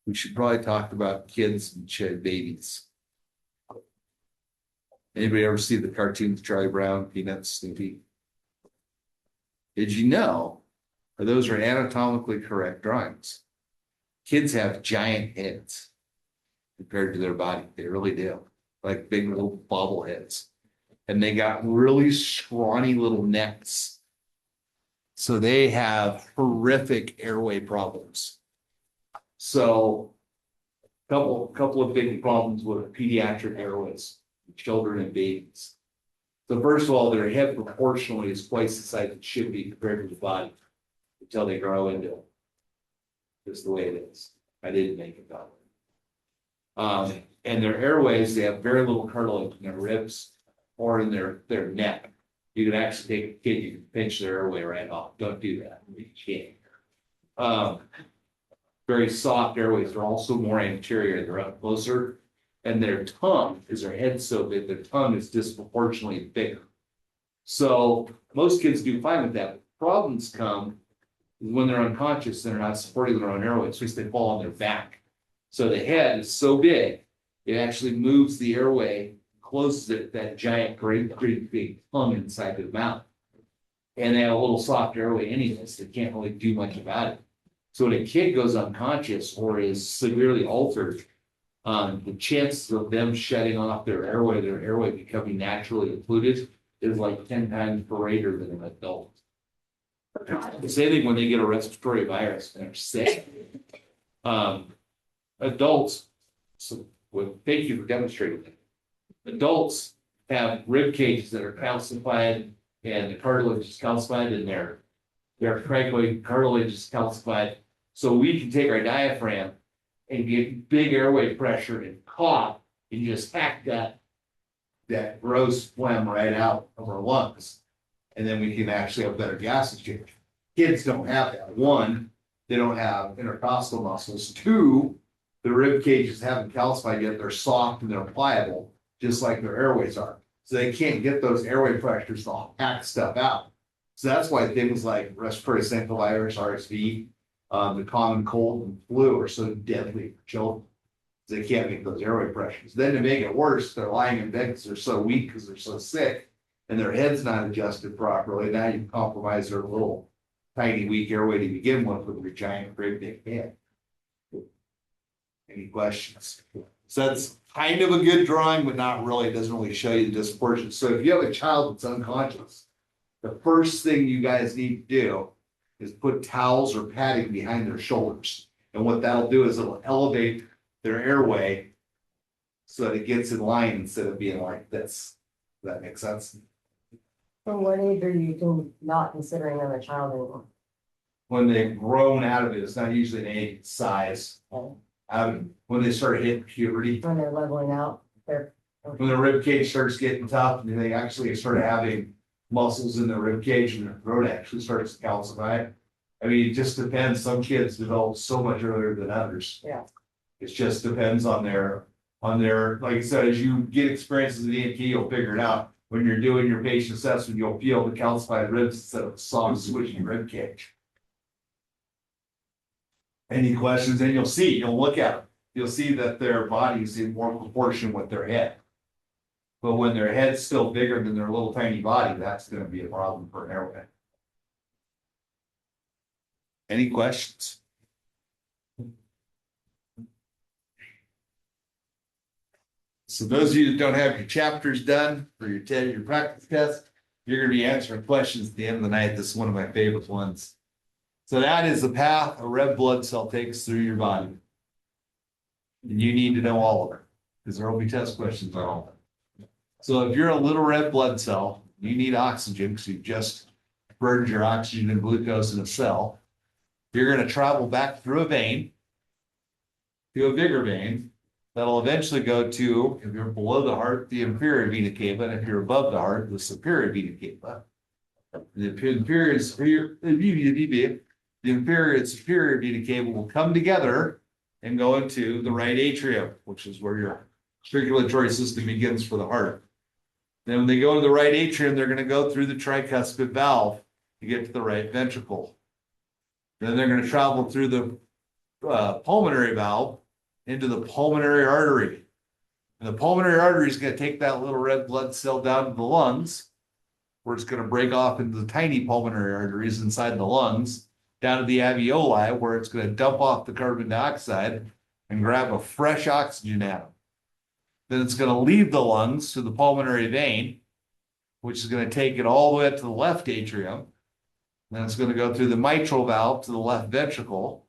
S1: we should probably talk about kids and babies. Anybody ever see the cartoons Charlie Brown, Peanuts, Snoopy? Did you know those are anatomically correct drawings? Kids have giant heads compared to their body. They really do. Like big little bobbleheads. And they got really scrawny little necks. So they have horrific airway problems. So couple of big problems with pediatric airways, children and babies. So first of all, their head proportionally is twice the size it should be compared to the body until they grow into it. Just the way it is. I didn't make it that way. And their airways, they have very little cartilage in their ribs or in their neck. You can actually take a kid, you can pinch their airway right off. Don't do that. You can't. Very soft airways. They're also more anterior. They're up closer. And their tongue, because their head's so big, their tongue is disproportionately bigger. So most kids do fine with that. Problems come when they're unconscious and they're not supporting their own airways, which they fall on their back. So the head is so big, it actually moves the airway,
S7: closes it, that giant, great big tongue inside the mouth. And they have a little soft airway anyways, they can't really do much about it. So when a kid goes unconscious or is severely altered, the chances of them shutting off their airway becoming naturally occluded is like 10 times greater than an adult. The same thing when they get a respiratory virus and they're sick. Adults, so well, thank you for demonstrating that. Adults have rib cages that are calcified and the cartilage is calcified and their cricoid cartilage is calcified. So we can take our diaphragm and get big airway pressure and cough and just hack that gross phlegm right out of our lungs. And then we can actually have better gas exchange. Kids don't have that. One, they don't have intercostal muscles. Two, the rib cages haven't calcified yet. They're soft and they're pliable, just like their airways are. So they can't get those airway pressures to hack stuff out. So that's why things like respiratory syncytial virus, RSV, the common cold and flu are so deadly for children. They can't make those airway pressures. Then to make it worse, they're lying in bed because they're so weak, because they're so sick, and their head's not adjusted properly. Now you compromise their little tiny weak airway to begin with your giant great big head. Any questions? So that's kind of a good drawing, but not really. It doesn't really show you the disproportion. So if you have a child that's unconscious, the first thing you guys need to do is put towels or padding behind their shoulders. And what that'll do is it'll elevate their airway so that it gets in line instead of being like this. Does that make sense?
S8: From what age are you not considering them a child anymore?
S7: When they've grown out of it, it's not usually an age, it's size. When they start hitting puberty,
S8: When they're leveling out, they're.
S7: when the rib cage starts getting tough, and they actually start having muscles in the rib cage and their throat actually starts to calcify. I mean, it just depends. Some kids develop so much earlier than others.
S8: Yeah.
S7: It just depends on their, like I said, as you get experience as an EMT, you'll figure it out. When you're doing your patient assessment, you'll feel the calcified ribs instead of a soft squishy rib cage. Any questions? And you'll look at them. You'll see that their body is in more proportion with their head. But when their head's still bigger than their little tiny body, that's gonna be a problem for an airway. Any questions? So those of you that don't have your chapters done for your practice test, you're gonna be answering questions at the end of the night. This is one of my favorite ones. So that is the path a red blood cell takes through your body. And you need to know all of it, because there will be test questions on all of it. So if you're a little red blood cell, you need oxygen because you just burned your oxygen and glucose in a cell. You're going to travel back through a vein to a bigger vein that'll eventually go to, if you're below the heart, the inferior vena cava, and if you're above the heart, the superior vena cava. The inferior and superior vena cava will come together and go into the right atrium, which is where your circulatory system begins for the heart. Then when they go to the right atrium, they're going to go through the tricuspid valve to get to the right ventricle. Then they're going to travel through the pulmonary valve into the pulmonary artery. And the pulmonary artery is going to take that little red blood cell down to the lungs, where it's going to break off into the tiny pulmonary arteries inside the lungs, down to the alveoli, where it's going to dump off the carbon dioxide and grab a fresh oxygen atom. Then it's going to leave the lungs to the pulmonary vein, which is going to take it all the way up to the left atrium. Then it's going to go through the mitral valve to the left ventricle,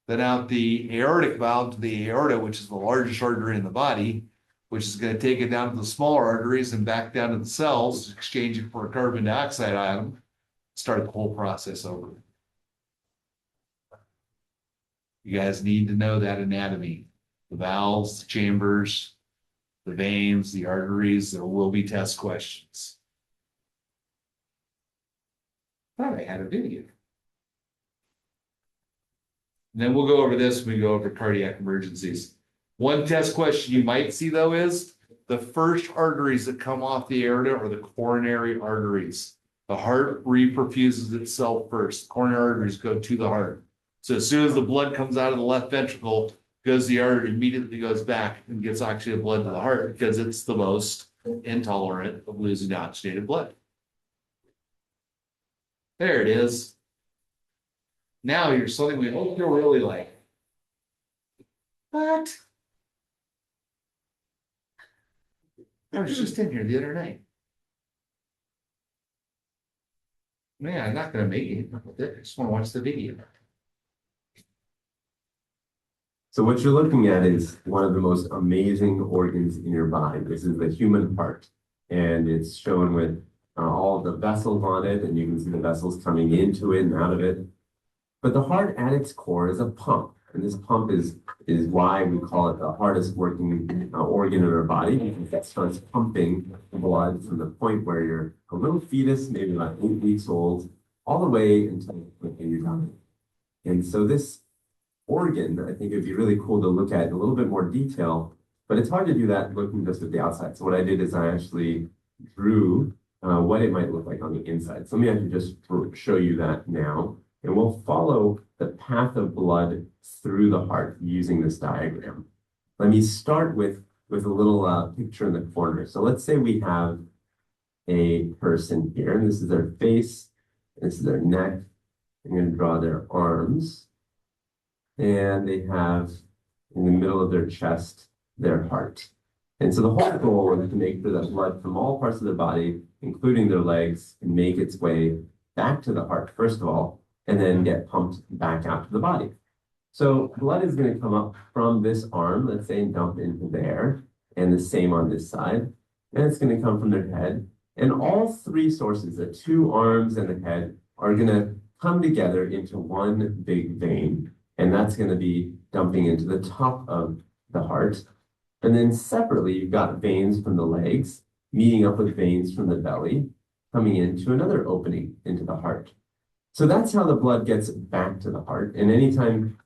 S7: then out the aortic valve to the aorta, which is the largest artery in the body, which is going to take it down to the smaller arteries and back down to the cells, exchange it for a carbon dioxide atom, start the whole process over. You guys need to know that anatomy, the valves, the chambers, the veins, the arteries. There will be test questions. Thought I had a video. And then we'll go over this when we go over cardiac emergencies. One test question you might see though is the first arteries that come off the aorta are the coronary arteries. The heart reperfuses itself first. Coronary arteries go to the heart. So as soon as the blood comes out of the left ventricle, goes the artery, immediately goes back and gets oxygenated blood to the heart because it's the most intolerant of losing oxygenated blood. There it is. Now you're suddenly, you're really like, what? I was just in here the other night. Man, I'm not gonna make it. I just wanna watch the video.
S9: So what you're looking at is one of the most amazing organs in your body. This is the human heart. And it's shown with all the vessels on it, and you can see the vessels coming into it and out of it. But the heart at its core is a pump. And this pump is why we call it the hardest working organ in our body, because it starts pumping blood from the point where you're a little fetus, maybe about 8 weeks old, all the way until you're done. And so this organ, I think it'd be really cool to look at in a little bit more detail, but it's hard to do that looking just at the outside. So what I did is I actually drew what it might look like on the inside. So let me actually just show you that now. And we'll follow the path of blood through the heart using this diagram. Let me start with a little picture in the corner. So let's say we have a person here, and this is their face, this is their neck. I'm going to draw their arms, and they have in the middle of their chest their heart. And so the whole goal is to make sure that blood from all parts of their body, including their legs, can make its way back to the heart, first of all, and then get pumped back out to the body. So blood is going to come up from this arm, let's say, and dump into there, and the same on this side. And it's going to come from their head. And all three sources, the two arms and the head, are going to come together into one big vein. And that's going to be dumping into the top of the heart. And then separately, you've got veins from the legs, meeting up with veins from the belly, coming into another opening into the heart. So that's how the blood gets back to the heart. And anytime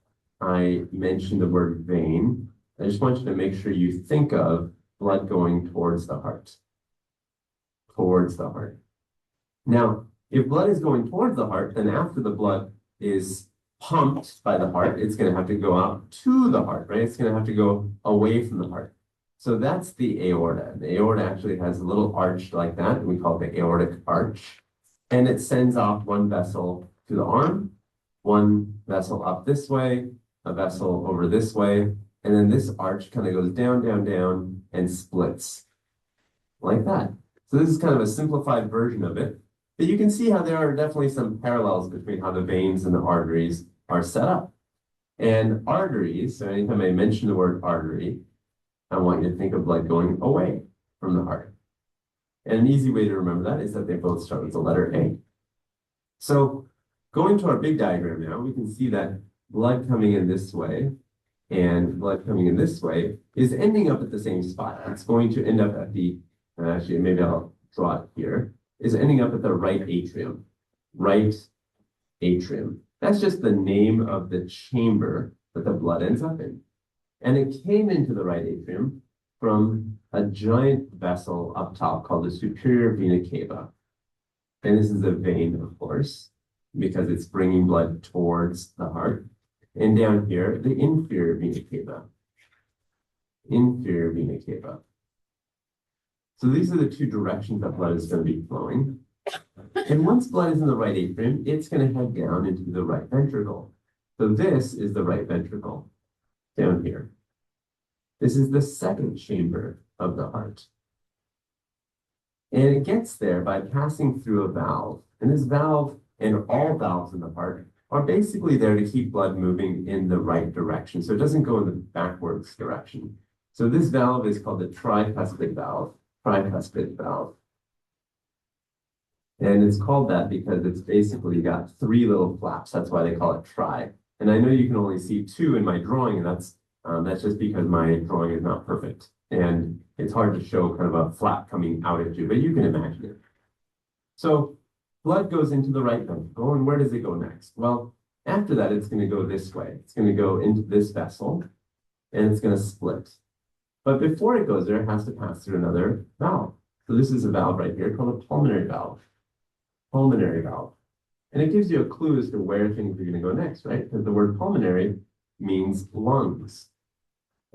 S9: I mention the word vein, I just want you to make sure you think of blood going towards the heart. Towards the heart. Now, if blood is going towards the heart, then after the blood is pumped by the heart, it's going to have to go out to the heart, right? It's going to have to go away from the heart. So that's the aorta. The aorta actually has a little arch like that, and we call it the aortic arch. And it sends off one vessel to the arm, one vessel up this way, a vessel over this way, and then this arch kind of goes down, down, down, and splits like that. So this is kind of a simplified version of it. But you can see how there are definitely some parallels between how the veins and the arteries are set up. And arteries, so anytime I mention the word artery, I want you to think of blood going away from the heart. And an easy way to remember that is that they both start with the letter A. So going to our big diagram now, we can see that blood coming in this way and blood coming in this way is ending up at the same spot. It's going to end up at the, actually maybe I'll draw it here, is ending up at the right atrium. Right atrium. That's just the name of the chamber that the blood ends up in. And it came into the right atrium from a giant vessel up top called the superior vena cava. And this is a vein, of course, because it's bringing blood towards the heart. And down here, the inferior vena cava. Inferior vena cava. So these are the two directions that blood is going to be flowing. And once blood is in the right atrium, it's going to head down into the right ventricle. So this is the right ventricle down here. This is the second chamber of the heart. And it gets there by passing through a valve. And this valve and all valves in the heart are basically there to keep blood moving in the right direction. So it doesn't go in the backwards direction. So this valve is called the tricuspid valve. Tricuspid valve. And it's called that because it's basically got three little flaps. That's why they call it tri. And I know you can only see two in my drawing, and that's just because my drawing is not perfect. And it's hard to show kind of a flap coming out at you, but you can imagine it. So blood goes into the right ventricle, and where does it go next? Well, after that, it's going to go this way. It's going to go into this vessel, and it's going to split. But before it goes there, it has to pass through another valve. So this is a valve right here called a pulmonary valve. Pulmonary valve. And it gives you a clue as to where things are going to go next, right? Because the word pulmonary means lungs.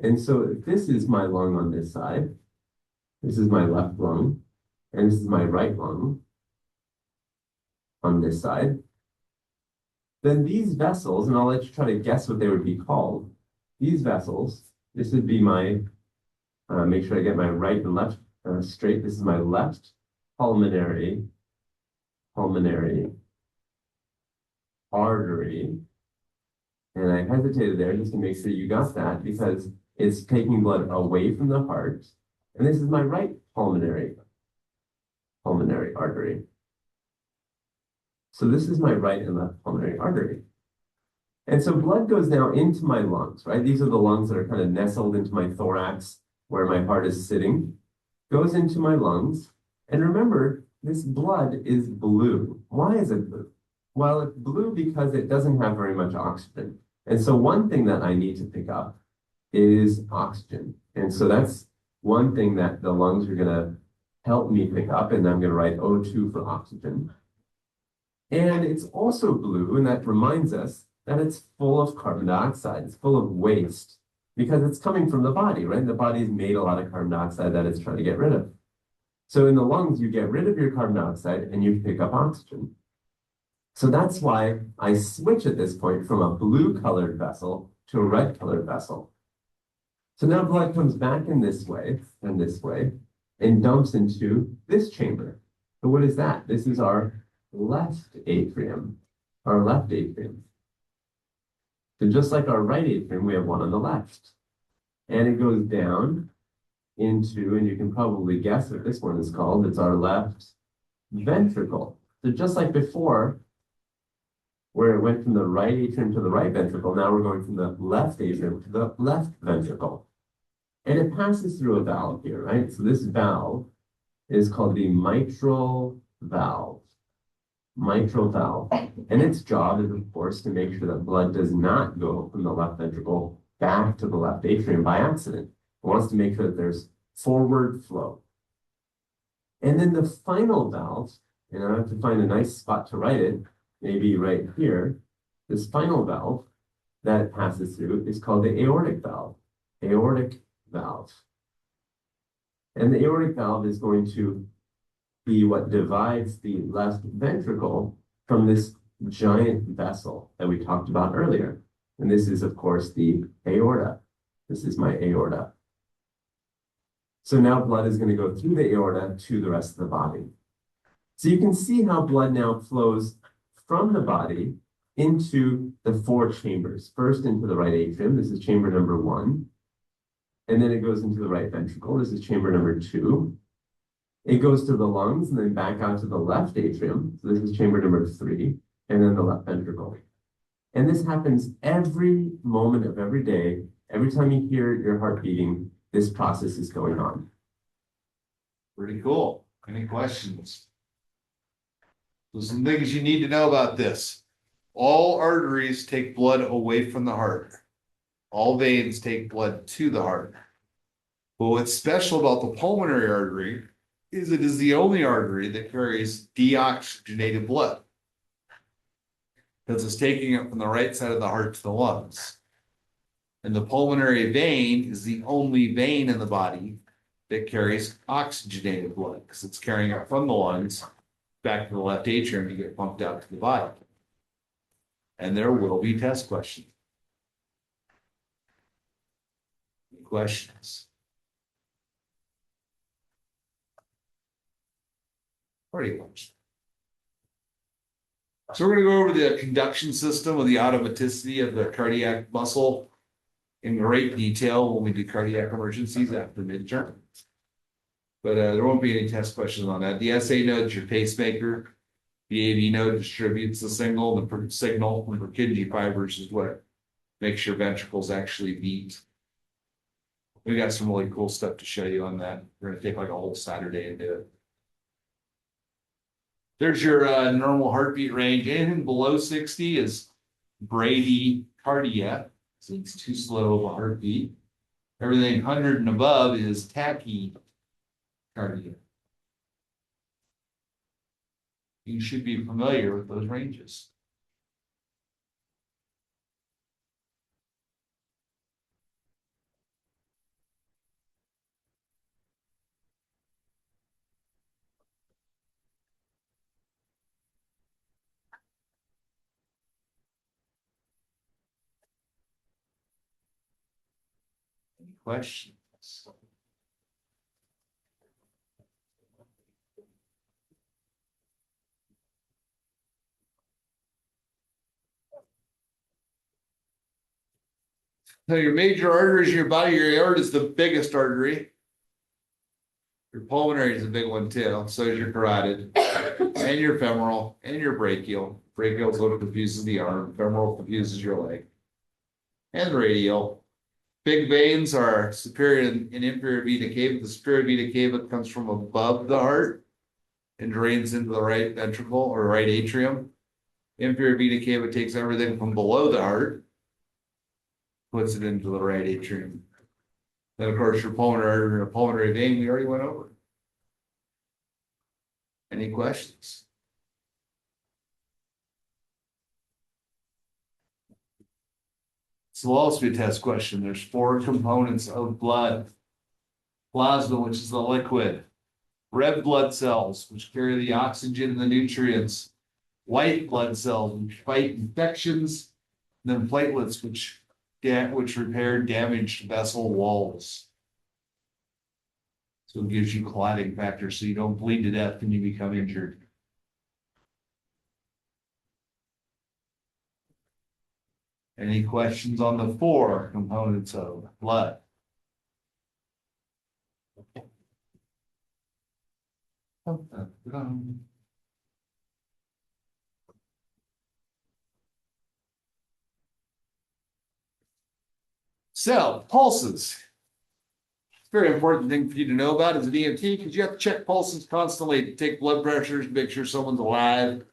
S9: And so if this is my lung on this side, This is my left lung, and this is my right lung on this side. Then these vessels, and I'll let you try to guess what they would be called. These vessels, this would be my, make sure I get my right and left straight. This is my left pulmonary artery. And I hesitated there just to make sure you got that because it's taking blood away from the heart. And this is my right pulmonary artery. So this is my right and left pulmonary artery. And so blood goes now into my lungs, right? These are the lungs that are kind of nestled into my thorax where my heart is sitting, goes into my lungs. And remember, this blood is blue. Why is it blue? Well, it's blue because it doesn't have very much oxygen. And so one thing that I need to pick up is oxygen. And so that's one thing that the lungs are going to help me pick up. And I'm going to write O2 for oxygen. And it's also blue, and that reminds us that it's full of carbon dioxide. It's full of waste because it's coming from the body, right? The body's made a lot of carbon dioxide that it's trying to get rid of. So in the lungs, you get rid of your carbon dioxide and you pick up oxygen. So that's why I switch at this point from a blue colored vessel to a red colored vessel. So now blood comes back in this way and dumps into this chamber. So what is that? This is our left atrium. So just like our right atrium, we have one on the left. And it goes down into, and you can probably guess what this one is called. It's our left ventricle. So just like before, where it went from the right atrium to the right ventricle, now we're going from the left atrium to the left ventricle. And it passes through a valve here, right? So this valve is called the mitral valve. And its job is, of course, to make sure that blood does not go from the left ventricle back to the left atrium by accident. It wants to make sure that there's forward flow. And then the final valve, and I have to find a nice spot to write it, maybe right here. This final valve that it passes through is called the aortic valve. And the aortic valve is going to be what divides the left ventricle from this giant vessel that we talked about earlier. And this is, of course, the aorta. This is my aorta. So now blood is going to go through the aorta to the rest of the body. So you can see how blood now flows from the body into the four chambers. First into the right atrium. This is chamber number 1. And then it goes into the right ventricle. This is chamber number 2. It goes to the lungs and then back out to the left atrium. So this is chamber number 3, and then the left ventricle. And this happens every moment of every day. Every time you hear your heart beating, this process is going on.
S7: Pretty cool. Any questions? So some things you need to know about this. All arteries take blood away from the heart. All veins take blood to the heart. But what's special about the pulmonary artery is it is the only artery that carries deoxygenated blood. Because it's taking it from the right side of the heart to the lungs. And the pulmonary vein is the only vein in the body that carries oxygenated blood because it's carrying it from the lungs back to the left atrium to get pumped out to the body. And there will be test questions. Any questions? Pretty much. So we're going to go over the conduction system of the automaticity of the cardiac muscle in great detail when we do cardiac emergencies after midterm. But there won't be any test questions on that. The SA node is your pacemaker. The AV node distributes the signal. The signal from Purkinje fibers is what makes your ventricles actually beat. We got some really cool stuff to show you on that. We're going to take like a whole Saturday and do it. There's your normal heartbeat range. Anything below 60 is bradycardia. So it's too slow of a heartbeat. Everything 100 and above is tachycardia. You should be familiar with those ranges. questions? So your major arteries in your body, your aorta is the biggest artery. Your pulmonary is a big one too. So is your carotid, and your femoral, and your brachial. Brachial is what confuses the arm. Femoral confuses your leg, and radial. Big veins are superior and inferior vena cava. The superior vena cava comes from above the heart and drains into the right ventricle or right atrium. Inferior vena cava takes everything from below the heart, puts it into the right atrium. Then, of course, your pulmonary artery and pulmonary vein, we already went over. Any questions? So will also be a test question. There's 4 components of blood. Plasma, which is the liquid. Red blood cells, which carry the oxygen and the nutrients. White blood cells, which fight infections. And then platelets, which repair damaged vessel walls. So it gives you clotting factor so you don't bleed to death when you become injured. Any questions on the 4 components of blood? So, pulses. Very important thing for you to know about as an EMT because you have to check pulses constantly to take blood pressures, make sure someone's alive.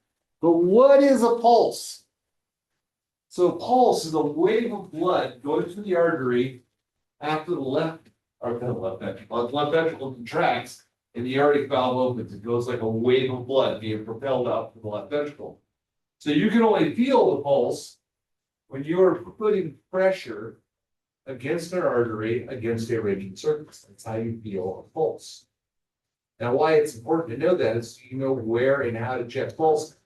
S7: But what is a pulse? So a pulse is a wave of blood going through the artery after the left ventricle. The left ventricle contracts and the aortic valve opens. It goes like a wave of blood being propelled out from the left ventricle. So you can only feel the pulse when you're putting pressure against an artery, against a raging surface. That's how you feel a pulse. Now, why it's important to know that is so you know where and how to check pulse.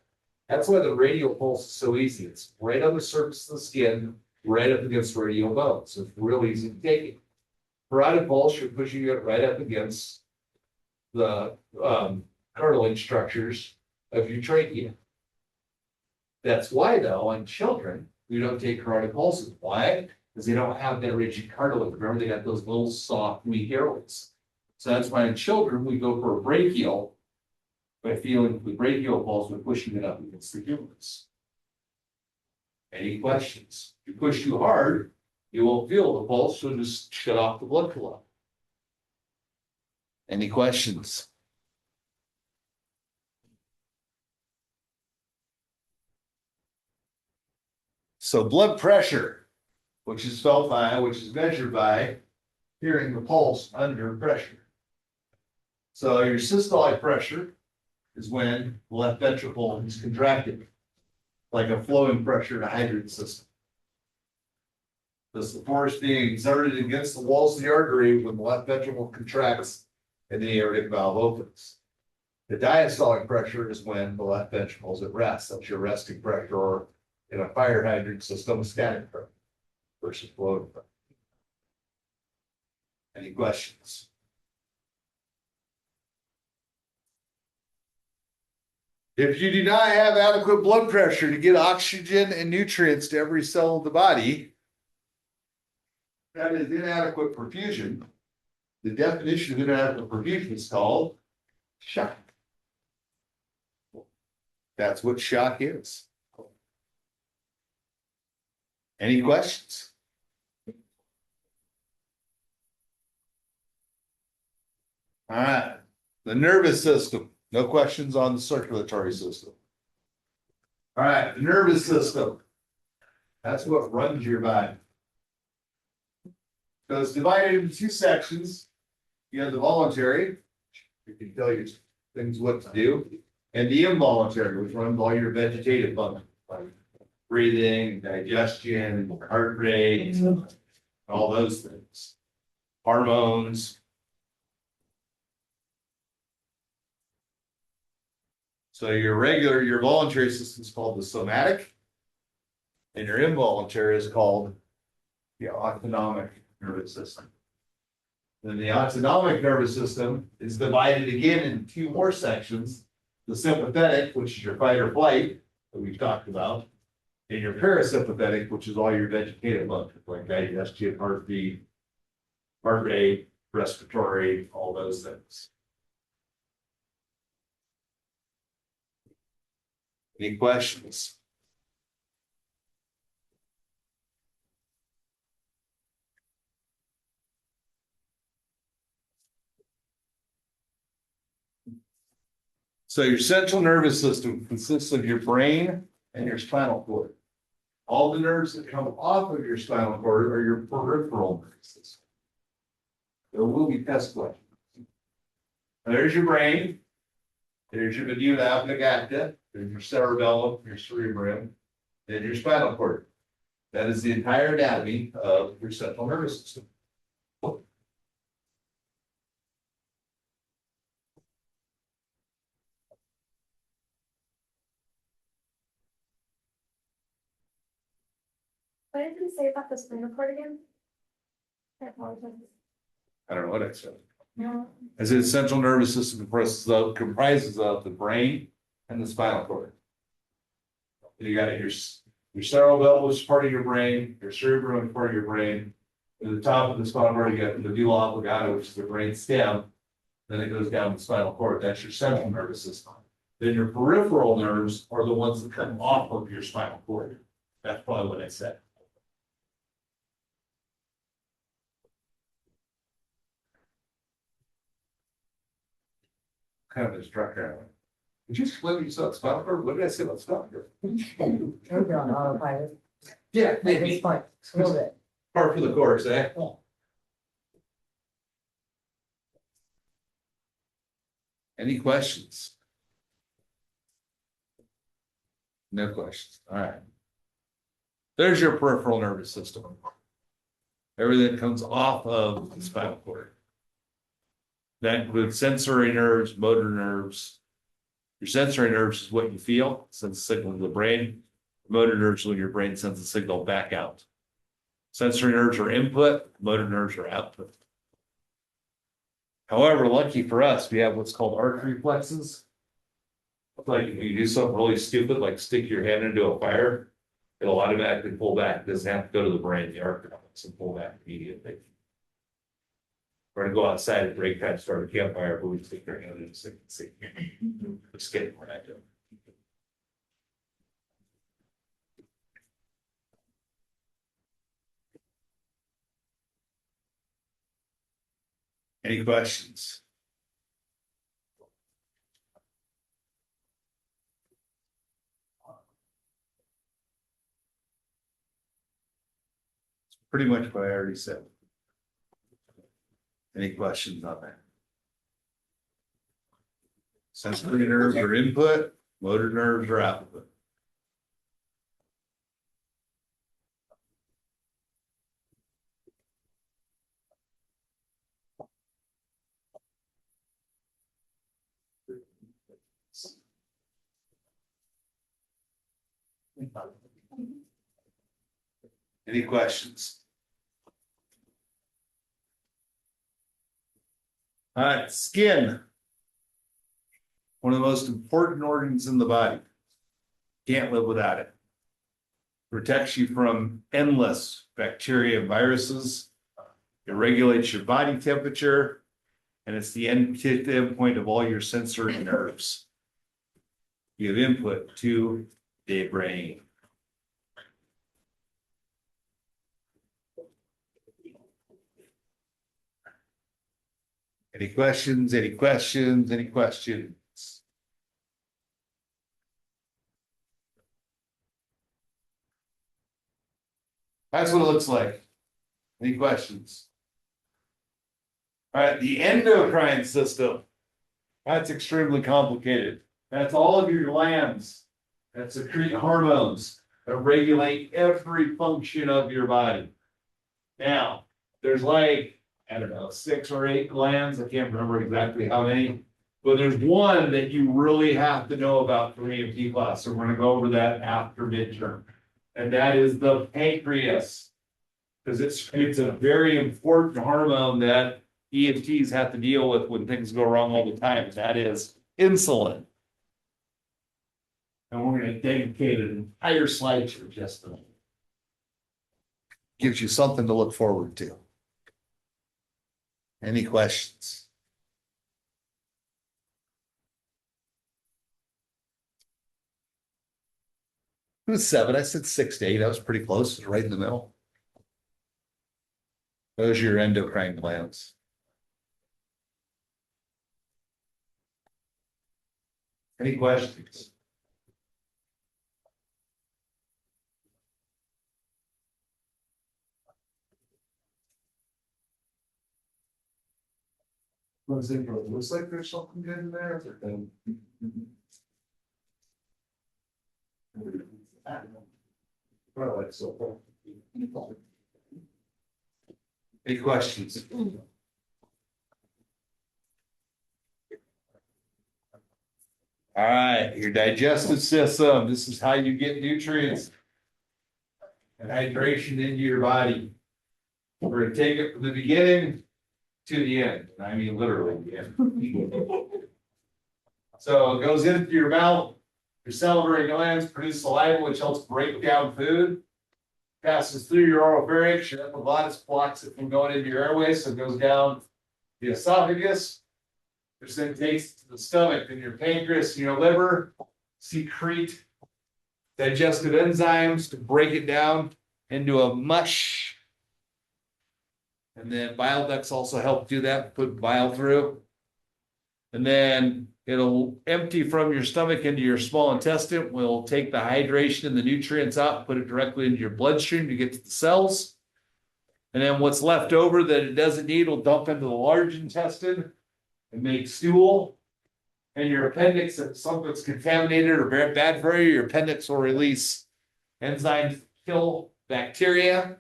S7: That's why the radial pulse is so easy. It's right on the surface of the skin, right up against the radial bone. So it's real easy to take it. Carotid pulse, you're pushing it right up against the cartilage structures of your trachea. That's why, though, on children, we don't take carotid pulses. Why? Because they don't have that rigid cartilage. Remember, they got those little soft, weak airways. So that's why in children, we go for a brachial. By feeling the brachial pulse, we're pushing it up against the humerus. Any questions? If you push too hard, you won't feel the pulse, so just shut off the blood flow. Any questions? So blood pressure, which is felt by, which is measured by hearing the pulse under pressure. So your systolic pressure is when the left ventricle is contracted, like a flowing pressure in a hydrant system. This is the force being exerted against the walls of the artery when the left ventricle contracts and the aortic valve opens. The diastolic pressure is when the left ventricle is at rest. That's your resting pressure, or in a fire hydrant system, static pressure versus flowing pressure. Any questions? If you do not have adequate blood pressure to get oxygen and nutrients to every cell of the body, that is inadequate perfusion. The definition of inadequate perfusion is called shock. That's what shock is. Any questions? All right, the nervous system. No questions on the circulatory system. All right, the nervous system. That's what runs your body. So it's divided into 2 sections. You have the voluntary, you can tell you things what to do, and the involuntary, which runs all your vegetative functions, like breathing, digestion, heart rate, all those things. Hormones. So your voluntary system is called the somatic, and your involuntary is called the autonomic nervous system. Then the autonomic nervous system is divided again in two more sections. The sympathetic, which is your fight or flight, that we've talked about, and your parasympathetic, which is all your vegetative functions, like digestion, heartbeat, heart rate, respiratory, all those things. Any questions? So your central nervous system consists of your brain and your spinal cord. All the nerves that come off of your spinal cord are your peripheral nervous system. There will be test questions. There's your brain. There's your medulla oblongata. There's your cerebellum, your cerebrum, and your spinal cord. That is the entire anatomy of your central nervous system.
S4: What did you say about the spinal cord again? I apologize.
S7: I don't know what I said.
S4: No.
S7: As its central nervous system comprises of the brain and the spinal cord. You got your cerebellum is part of your brain, your cerebrum is part of your brain. At the top of the spinal cord, you got the medulla oblongata, which is the brain stem. Then it goes down the spinal cord. That's your central nervous system. Then your peripheral nerves are the ones that come off of your spinal cord. That's probably what I said. Kind of instructor. Did you explain what you saw at spinal cord? What did I say about spinal cord?
S8: You're on autopilot.
S7: Yeah,
S8: At
S7: maybe.
S8: this point, a little bit.
S7: Part for the course, eh?
S8: Yeah.
S7: Any questions? No questions. All right. There's your peripheral nervous system. Everything that comes off of the spinal cord. That includes sensory nerves, motor nerves. Your sensory nerves is what you feel, sends a signal to the brain. Motor nerves is when your brain sends a signal back out. Sensory nerves are input, motor nerves are output. However, lucky for us, we have what's called arc reflexes. Like if you do something really stupid, like stick your hand into a fire, it'll automatically pull back. It doesn't have to go to the brain, the arc reflex will pull back immediately. Or to go outside at break time, start a campfire, but we stick your hand in and see. Just kidding, we're not doing. Any questions? Pretty much what I already said. Any questions on that? Sensory nerves are input, motor nerves are output. Any questions? All right, skin. One of the most important organs in the body. Can't live without it. Protects you from endless bacteria and viruses. It regulates your body temperature. And it's the end point of all your sensory nerves. You have input to the brain. Any questions? Any questions? Any questions? That's what it looks like. Any questions? All right, the endocrine system. That's extremely complicated. That's all of your glands that secrete hormones that regulate every function of your body. Now, there's like, I don't know, 6 or 8 glands. I can't remember exactly how many, but there's one that you really have to know about for EMT class. So we're going to go over that after midterm. And that is the pancreas. Because it's a very important hormone that EMTs have to deal with when things go wrong all the time, and that is insulin. And we're gonna dedicate an entire slideshow just to that. Gives you something to look forward to. Any questions? It was 7. I said 6 to 8. I was pretty close. It was right in the middle. Those are your endocrine glands. Any questions? Looks like there's something good in there. Probably so. Any questions? All right, your digestive system. This is how you get nutrients and hydration into your body. We're gonna take it from the beginning to the end. I mean, literally the end. So it goes into your mouth. Your salivary glands produce saliva, which helps break down food. Passes through your oropharynx, your epiglottis blocks it from going into your airway, so it goes down the esophagus, which then takes to the stomach, and your pancreas and your liver secrete digestive enzymes to break it down into a mush. And then bile ducts also help do that, put bile through. And then it'll empty from your stomach into your small intestine. We'll take the hydration and the nutrients out, put it directly into your bloodstream to get to the cells. And then what's left over that it doesn't need will dump into the large intestine and make stool. And your appendix, if something's contaminated or very bad for you, your appendix will release enzymes to kill bacteria.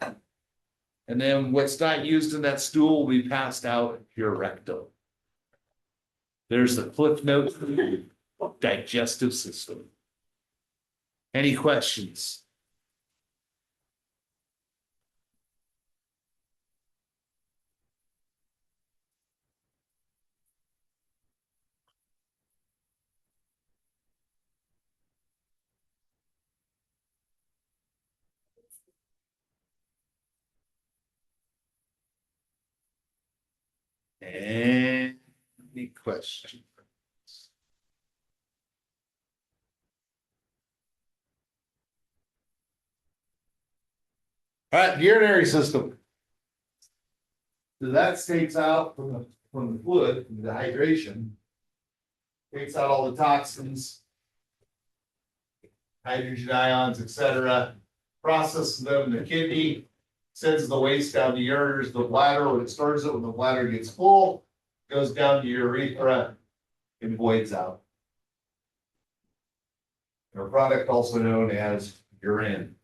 S7: And then what's not used in that stool will be passed out your rectum. There's the cliff notes of digestive system. Any questions? Any questions? All right, urinary system. So that takes out from the fluid, the hydration. Takes out all the toxins, hydrogen ions, etc. Processes them in the kidney, sends the waste down the ureters, the bladder. When it stores it, when the bladder gets full, goes down to your urethra and voids out. A product also known as urine.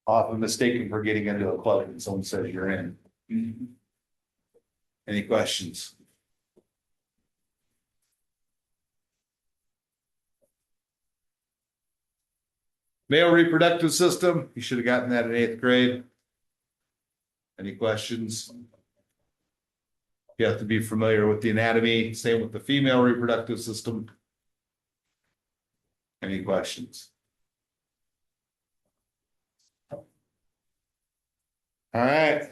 S7: Often mistaken for getting into a club and someone says you're in. Any questions? Male reproductive system, you should have gotten that in 8th grade. Any questions? You have to be familiar with the anatomy, same with the female reproductive system. Any questions? All right.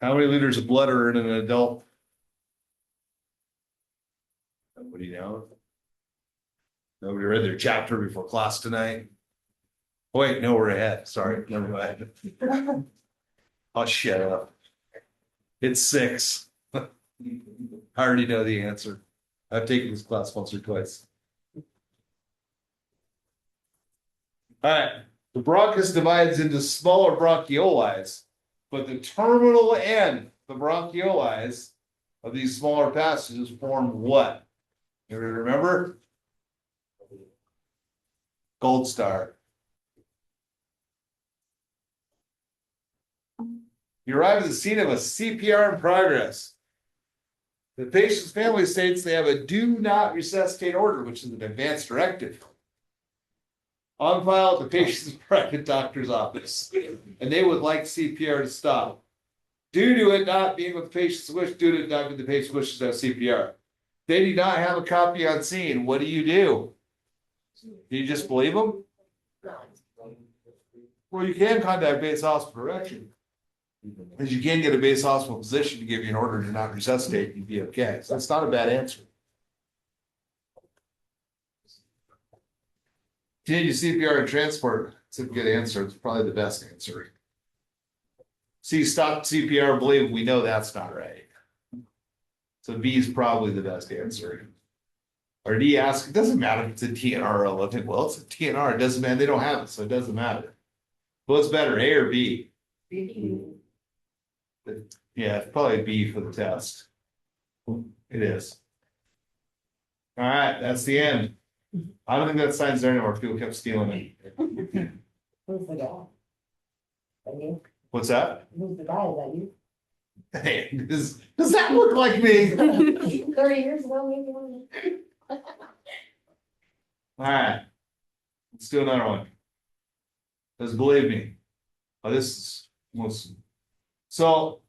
S7: How many liters of blood are in an adult? Nobody knows. Nobody read their chapter before class tonight. Wait, no, we're ahead. Sorry, never mind. I'll shut up. It's 6. I already know the answer. I've taken this class once or twice. All right. The bronchus divides into smaller bronchioles, but the terminal end, the bronchioles of these smaller passages form what? You remember? Gold star. You arrive at the scene of a CPR in progress. The patient's family states they have a do not resuscitate order, which is an advanced directive. on file at the patient's private doctor's office, and they would like CPR to stop. Due to it not being with the patient's wish, due to it not being the patient's wish to have CPR. They do not have a copy on scene. What do? Do you just believe them? Well, you can contact base hospital direction. Because you can get a base hospital physician to give you an order to not resuscitate, you'd be okay. So that's not a bad answer. Continue CPR and transport. It's a good answer. It's probably the best answer. C, stop CPR, believe we know that's not right. So B is probably the best answer. Or D, ask, it doesn't matter if it's a TNR or a living. Well, it's a TNR, it doesn't matter, they don't have it, so it doesn't matter. What's better, A or B? Yeah, it's probably B for the test. It is. All right, that's the end. I don't think that sign's there anymore. People kept stealing it.
S8: Who's the guy? That you?
S7: What's that?
S8: Who's the guy? Is that you?
S7: Hey, does that look like me?
S8: 30 years ago, maybe.
S7: All right, let's do another one. Because believe me, this is most. So,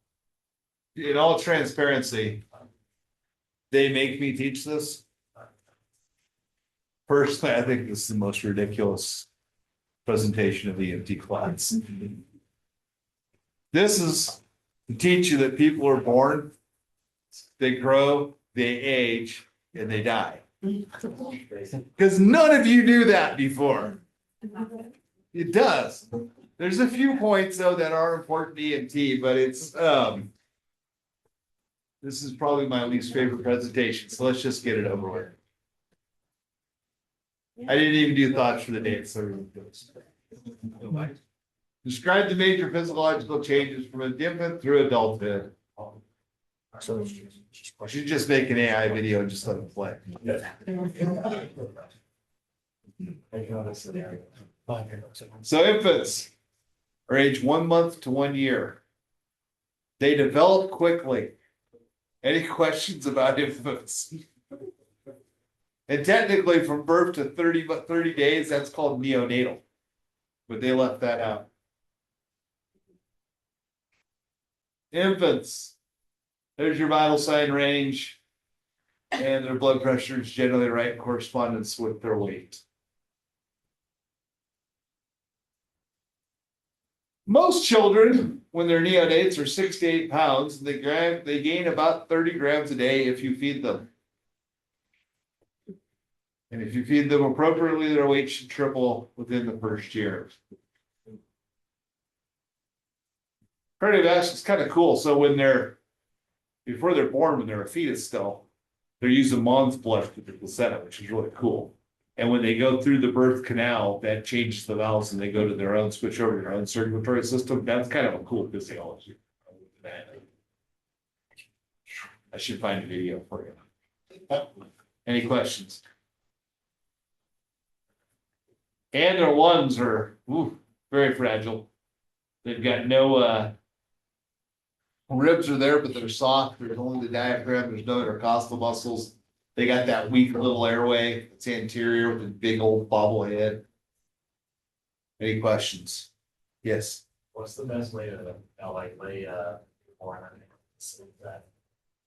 S7: in all transparency, they make me teach this. Personally, I think this is the most ridiculous presentation of the EMT class. This is to teach you that people are born, they grow, they age, and they die. Because none of you knew that before. It does. There's a few points though that are important to EMT, but it's this is probably my least favorite presentation. So let's just get it over with. I didn't even do thoughts for the day. So describe the major physiological changes from infant through adulthood. So I should just make an AI video and just let it play. So infants are age 1 month to 1 year. They develop quickly. Any questions about infants? And technically from birth to 30 days, that's called neonatal. But they left that out. Infants. There's your vital sign range. And their blood pressure is generally right in correspondence with their weight. Most children, when they're neonates, are 6 to 8 pounds. They gain about 30 grams a day if you feed them. And if you feed them appropriately, their weight should triple within the first year. Cardiovascular is kind of cool. So when before they're born, when they're a fetus still, they're using mom's blood for the placenta, which is really cool. And when they go through the birth canal, that changes the valves and they go to their own, switch over to their own circulatory system. That's kind of a cool physiology. I should find a video for you. Any questions? And their lungs are very fragile. They've got no ribs are there, but they're soft. There's only the diaphragm. There's no intercostal muscles. They got that weak little airway. It's anterior with a big old bobble head. Any questions? Yes.
S2: What's the best way to lay born that?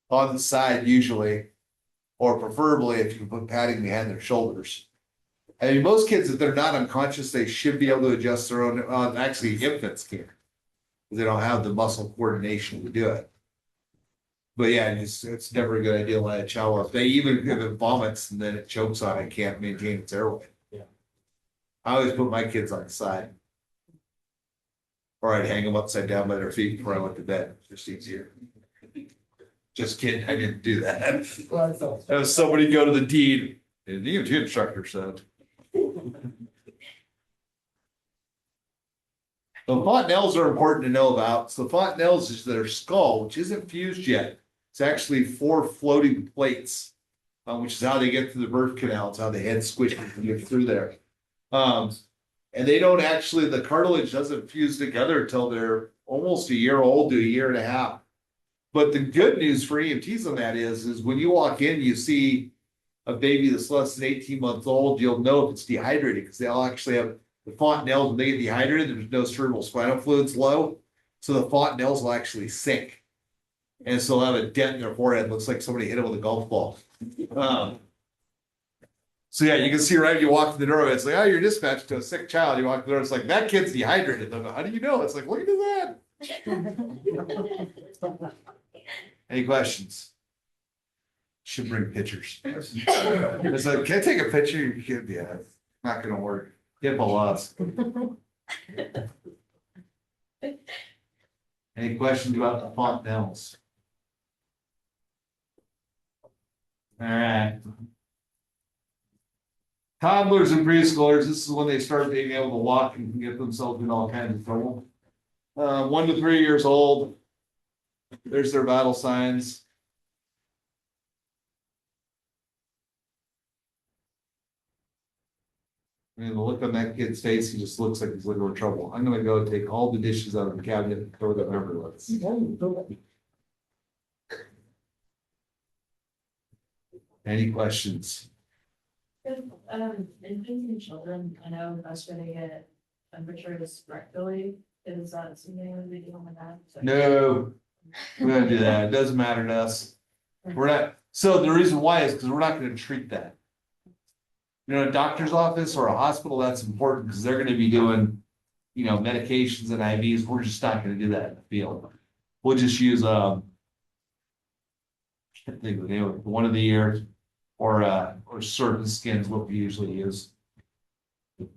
S7: On the side usually, or preferably if you can put padding behind their shoulders. I mean, most kids, if they're not unconscious, they should be able to adjust their own. Actually, infants can. They don't have the muscle coordination to do it. But yeah, it's never a good idea to let a child, even if it vomits and then it chokes on it, can't maintain its airway.
S2: Yeah.
S7: I always put my kids on the side. Or I'd hang them upside down by their feet before I went to bed. Just easier. Just kidding, I didn't do that. That was somebody go to the deed. And the EMT instructor said. The fontanelles are important to know about. So the fontanelles is their skull, which isn't fused yet. It's actually 4 floating plates, which is how they get through the birth canal. It's how the head squishes and get through there. And they don't actually, the cartilage doesn't fuse together until they're almost a year old to a year and a half. But the good news for EMTs on that is when you walk in, you see a baby that's less than 18 months old, you'll know if it's dehydrated because they'll actually have the fontanelles when they get dehydrated, there's no cerebral spinal fluid's low. So the fontanelles will actually sink. And so they'll have a dent in their forehead. Looks like somebody hit it with a golf ball. So yeah, you can see right when you walk to the door, it's like, oh, you're dispatched to a sick child. You walk to the door, it's like, that kid's dehydrated. They'll go, how do you know? It's like, look at that. Any questions? Should bring pictures. It's like, can I take a picture? You can't, yeah, it's not gonna work. Get lost. Any questions about the fontanelles? All right. Toddlers and preschoolers, this is when they start being able to walk and can get themselves in all kinds of trouble. 1 to 3 years old. There's their vital signs. I mean, the look on that kid's face, he just looks like he's looking for trouble. I'm gonna go take all the dishes out of the cabinet and throw them everywhere. Any questions?
S5: Infants and children, I know that's where they get temperature respiratory. Is that something that we do with that?
S7: No, we don't do that. It doesn't matter to us. We're not, so the reason why is because we're not gonna treat that. You know, a doctor's office or a hospital, that's important because they're gonna be doing, you know, medications and IVs. We're just not gonna do that in the field. We'll just use, I can't think of the name of it, one of the ears or certain skins, what we usually use. And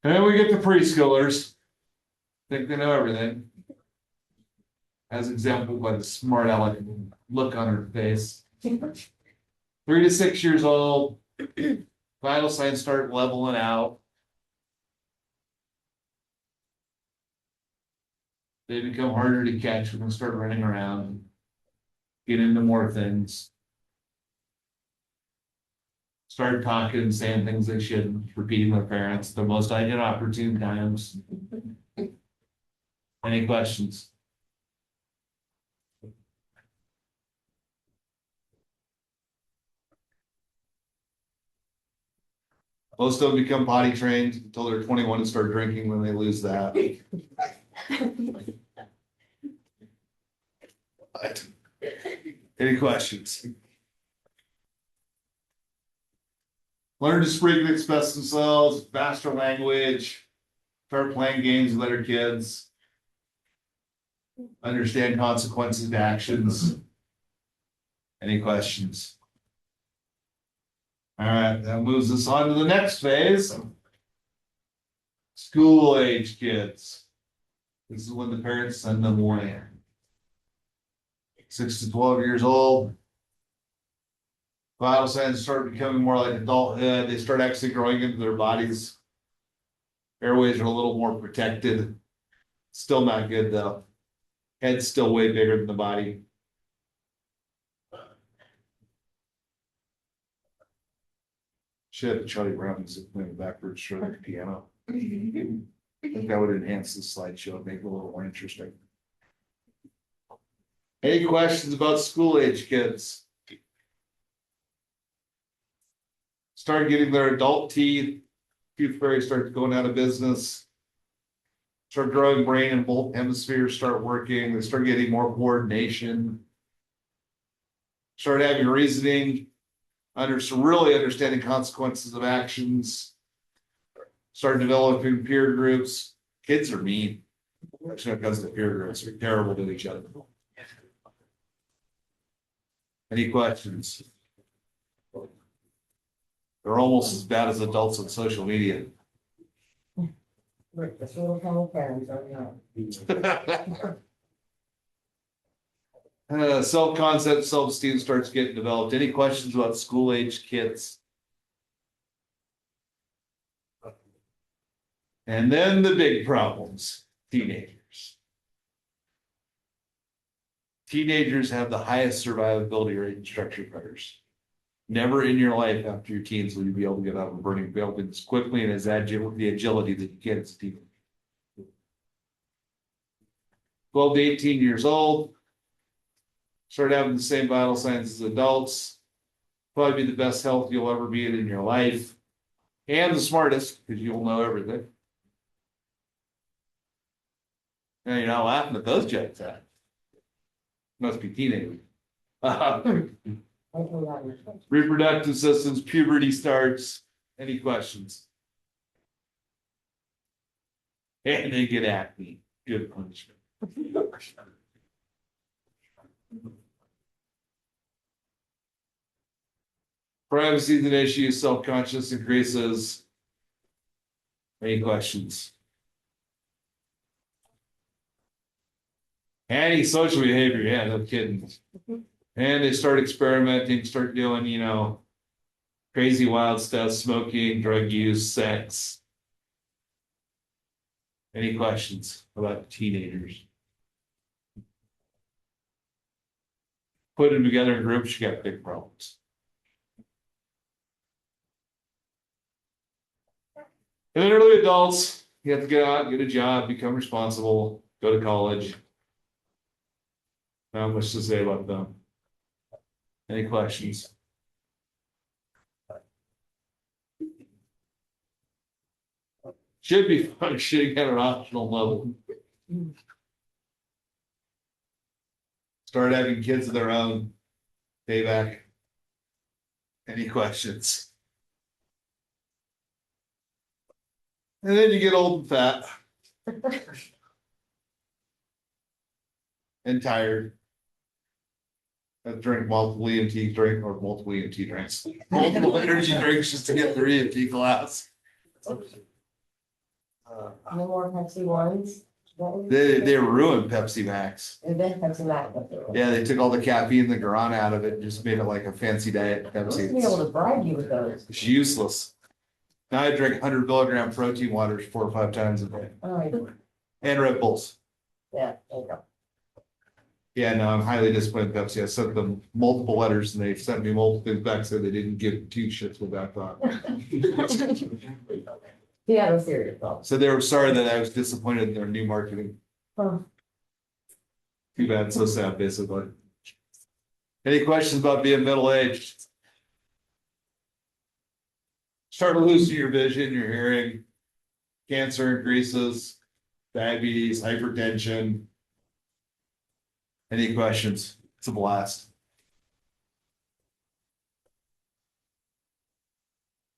S7: then we get the preschoolers. Think they know everything. As example by the smart aleck look on her face. 3 to 6 years old, vital signs start leveling out. They become harder to catch when they start running around, get into more things. Start talking and saying things they shouldn't, repeating their parents, the most inopportune times. Any questions? Most of them become potty trained until they're 21 and start drinking when they lose that. But, any questions? Learn to speak and express themselves, master language, start playing games with other kids. Understand consequences to actions. Any questions? All right, that moves us on to the next phase. School age kids. This is when the parents send them away. 6 to 12 years old. Vital signs start becoming more like adulthood. They start actually growing into their bodies. Airways are a little more protected. Still not good though. Head's still way bigger than the body. Should have Charlie Brown music playing backwards for the piano. I think that would enhance the slideshow and make it a little more interesting. Any questions about school age kids? Start getting their adult teeth. Tooth fairy starts going out of business. Start growing brain and both hemispheres start working. They start getting more coordination. Start having reasoning. Really understanding consequences of actions. Start developing peer groups. Kids are mean. Actually, when it comes to peer groups, they're terrible to each other. Any questions? They're almost as bad as adults on social media.
S8: Look, this little kind of parents are not.
S7: Self-concept, self-esteem starts getting developed. Any questions about school-age kids? And then the big problems, teenagers. Teenagers have the highest survivability rate in structured predators. Never in your life after your teens will you be able to get out of a burning building as quickly and as agile with the agility that you get as a teenager. 12 to 18 years old. start having the same vital signs as adults. Probably be the best health you'll ever be in your life. And the smartest, because you'll know everything. Now you're not laughing at those jokes, huh? Must be teenagers. Reproductive systems, puberty starts. Any questions? And they get acne. Good punishment. Privacy is an issue, self-conscious increases. Any questions? Anti-social behavior, yeah, no kidding. And they start experimenting, start doing, crazy wild stuff, smoking, drug use, sex. Any questions about teenagers? Put them together in groups, you got big problems. And then early adults, you have to get out, get a job, become responsible, go to college. Not much to say about them. Any questions? Should be functioning at an optional level. Start having kids of their own. Payback. Any questions? And then you get old and fat. And tired. Drink multiple EMT drink or multiple EMT drinks. Multiple energy drinks just to get their EMT class.
S8: No more Pepsi ones.
S7: They ruined Pepsi Max.
S8: And then Pepsi Max.
S7: Yeah, they took all the caffeine, the guarana out of it, and just made it like a fancy diet
S8: I used to be able
S7: Pepsi.
S8: to bribe you with those.
S7: It's useless. Now I drink 100 milligram protein waters 4 or 5 times a day.
S8: Oh,
S7: And Red Bulls.
S8: yeah, there you go.
S7: Yeah, no, I'm highly disappointed in Pepsi. I sent them multiple letters and they sent me multiple things back, so they didn't give 2 shits what I thought.
S8: Yeah, no serious problem.
S7: So they were sorry that I was disappointed in their new marketing.
S8: Huh.
S7: Too bad, so sad, basically. Any questions about being middle-aged? Start losing your vision, your hearing, cancer increases, diabetes, hypertension. Any questions? It's a blast.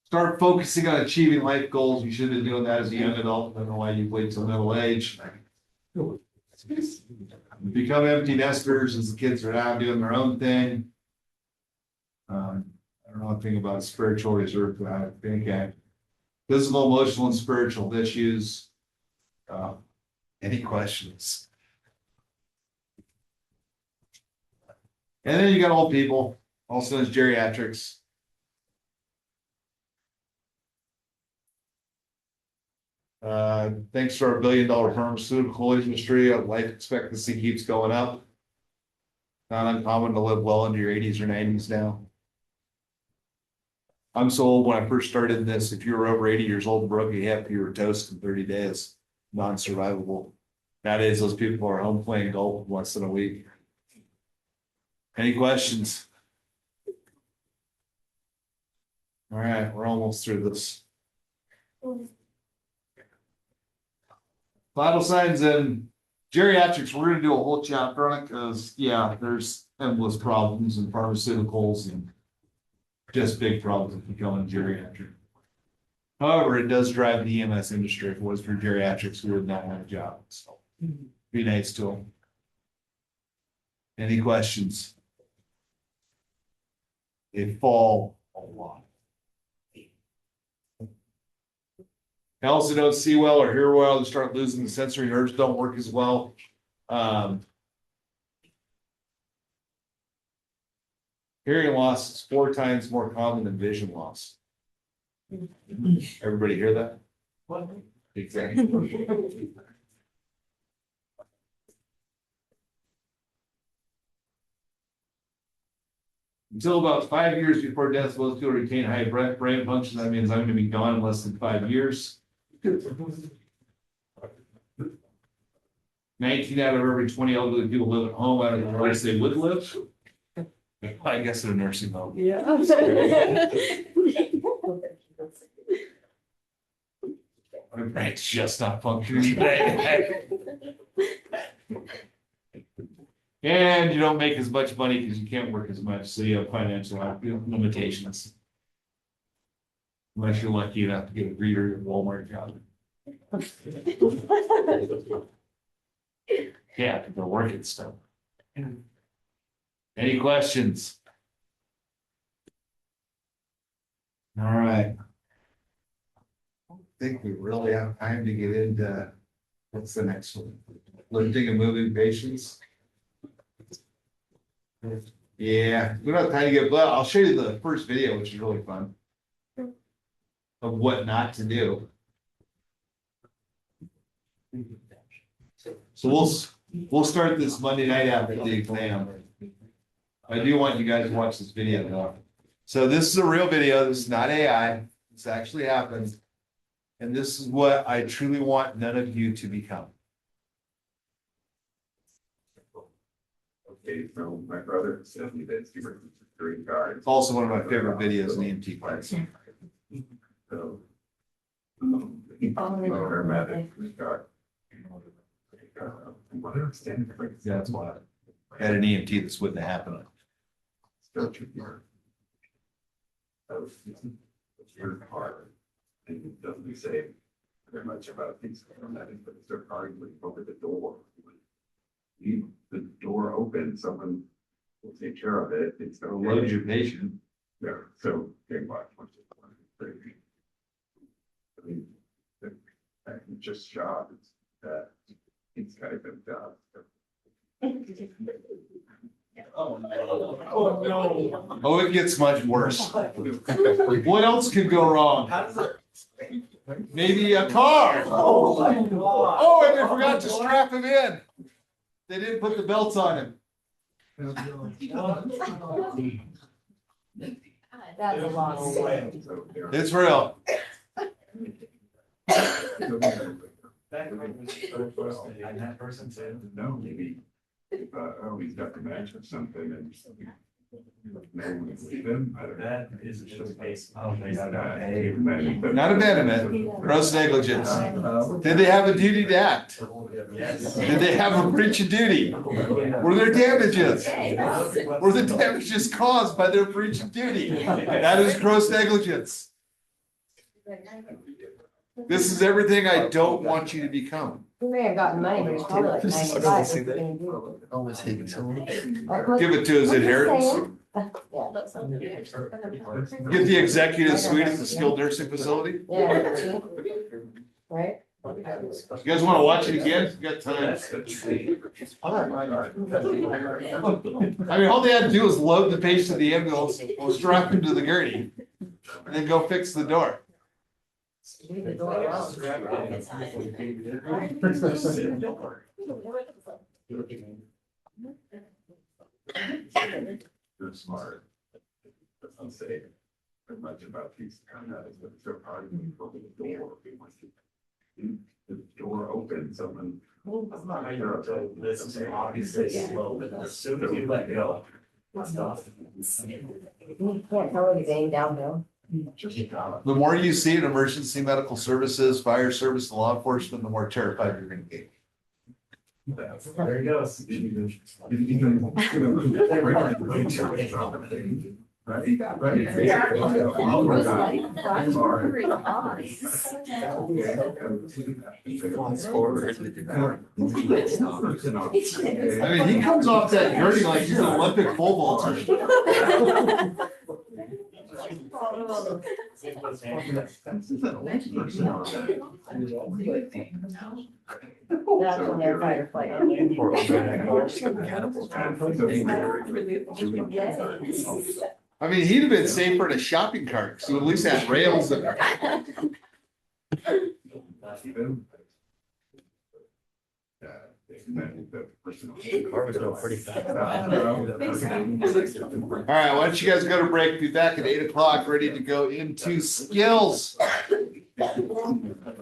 S7: Start focusing on achieving life goals. You should have been doing that as a young adult. I don't know why you wait till middle age. Become empty nesters as the kids are now doing their own thing. I don't know anything about spiritual reserve, but I think physical, emotional, and spiritual issues. Any questions? And then you got old people, also as geriatrics. Thanks to our billion-dollar pharmaceutical industry, life expectancy keeps going up. Not uncommon to live well into your 80s or 90s now. I'm so old when I first started this, if you were over 80 years old and broke a hip, you were toast in 30 days, non-survivable. Nowadays, those people are home playing golf less than a week. Any questions? All right, we're almost through this. Vital signs in geriatrics, we're gonna do a whole chapter on it because, yeah, there's endless problems in pharmaceuticals and just big problems with becoming geriatric. However, it does drive the EMS industry. If it was for geriatrics, we would not have a job, so be nice to them. Any questions? They fall a lot. They also don't see well or hear well. They start losing the sensory nerves, don't work as well. Hearing loss is 4 times more common than vision loss. Everybody hear that? What? Exactly. Until about 5 years before death, most people retain high brain function. That means I'm going to be gone in less than 5 years. 19 out of every 20 elderly people live at home out of the place they would live. I guess in a nursing home.
S8: Yeah.
S7: My brain's just not functioning today. And you don't make as much money because you can't work as much, so you have financial limitations. Unless you're lucky enough to get a greeter at Walmart job. Yeah, they're working stuff. Any questions? All right. I don't think we really have time to get into, what's the next one? Lifting and moving patients. Yeah, we don't have time to get, but I'll show you the first video, which is really fun. Of what not to do. So we'll start this Monday night after the exam. I do want you guys to watch this video though. So this is a real video. This is not AI. This actually happened. And this is what I truly want none of you to become.
S9: Okay, so my brother said me that he worked for 3 guards.
S7: It's also one of my favorite videos in the EMT class.
S9: So. Paramedic, guard.
S7: Yeah, that's why. I had an EMT, this wouldn't have happened.
S9: Still tricky. So it's very hard. And it doesn't say very much about these paramedics, but it's their arguing over the door. Leave the door open, someone will take care of it. It's gonna
S7: Load your patient.
S9: Yeah, so they watch. I mean, I'm just shocked that it's kind of been done.
S7: Oh, no. Oh, it gets much worse. What else could go wrong? Maybe a car.
S2: Oh, my God.
S7: Oh, and they forgot to strap him in. They didn't put the belts on him.
S8: That's a lot.
S7: It's real.
S2: And that person said,
S9: No, maybe, oh, he's got the match or something and. No one would leave him, I don't know.
S2: that is just a case. Oh, they got
S7: Not abandonment, gross negligence. Did they have a duty to act?
S2: Yes.
S7: Did they have a breach of duty? Were there damages? Were the damages caused by their breach of duty? That is gross negligence. This is everything I don't want you to become.
S8: He may have gotten money, but it's probably like 95.
S3: Always hating someone.
S7: Give it to his adherents. Get the executive suite at the skilled nursing facility.
S8: Yeah, right?
S7: You guys want to watch it again? You got time. I mean, all they had to do was load the patient to the ambulance, strap him to the gurney, and then go fix the door.
S8: Leave the door alone.
S9: They're smart. Doesn't say very much about these kind of, but they're arguing over the door. The door open, someone.
S2: That's not how you're told. This is obviously slow, but as soon as you let go. It's not.
S8: You can't tell anything downhill.
S7: The more you see in emergency medical services, fire service, and law enforcement, the more terrified you're gonna get.
S2: There he goes.
S7: I mean, he comes off that gurney like he's an Olympic pole vaulter.
S8: That's when they're fight or flight.
S7: I mean, he'd have been safer in a shopping cart, so at least had rails in there.
S3: Car was going pretty fast.
S7: All right, why don't you guys go to break? Be back at 8 o'clock, ready to go into skills.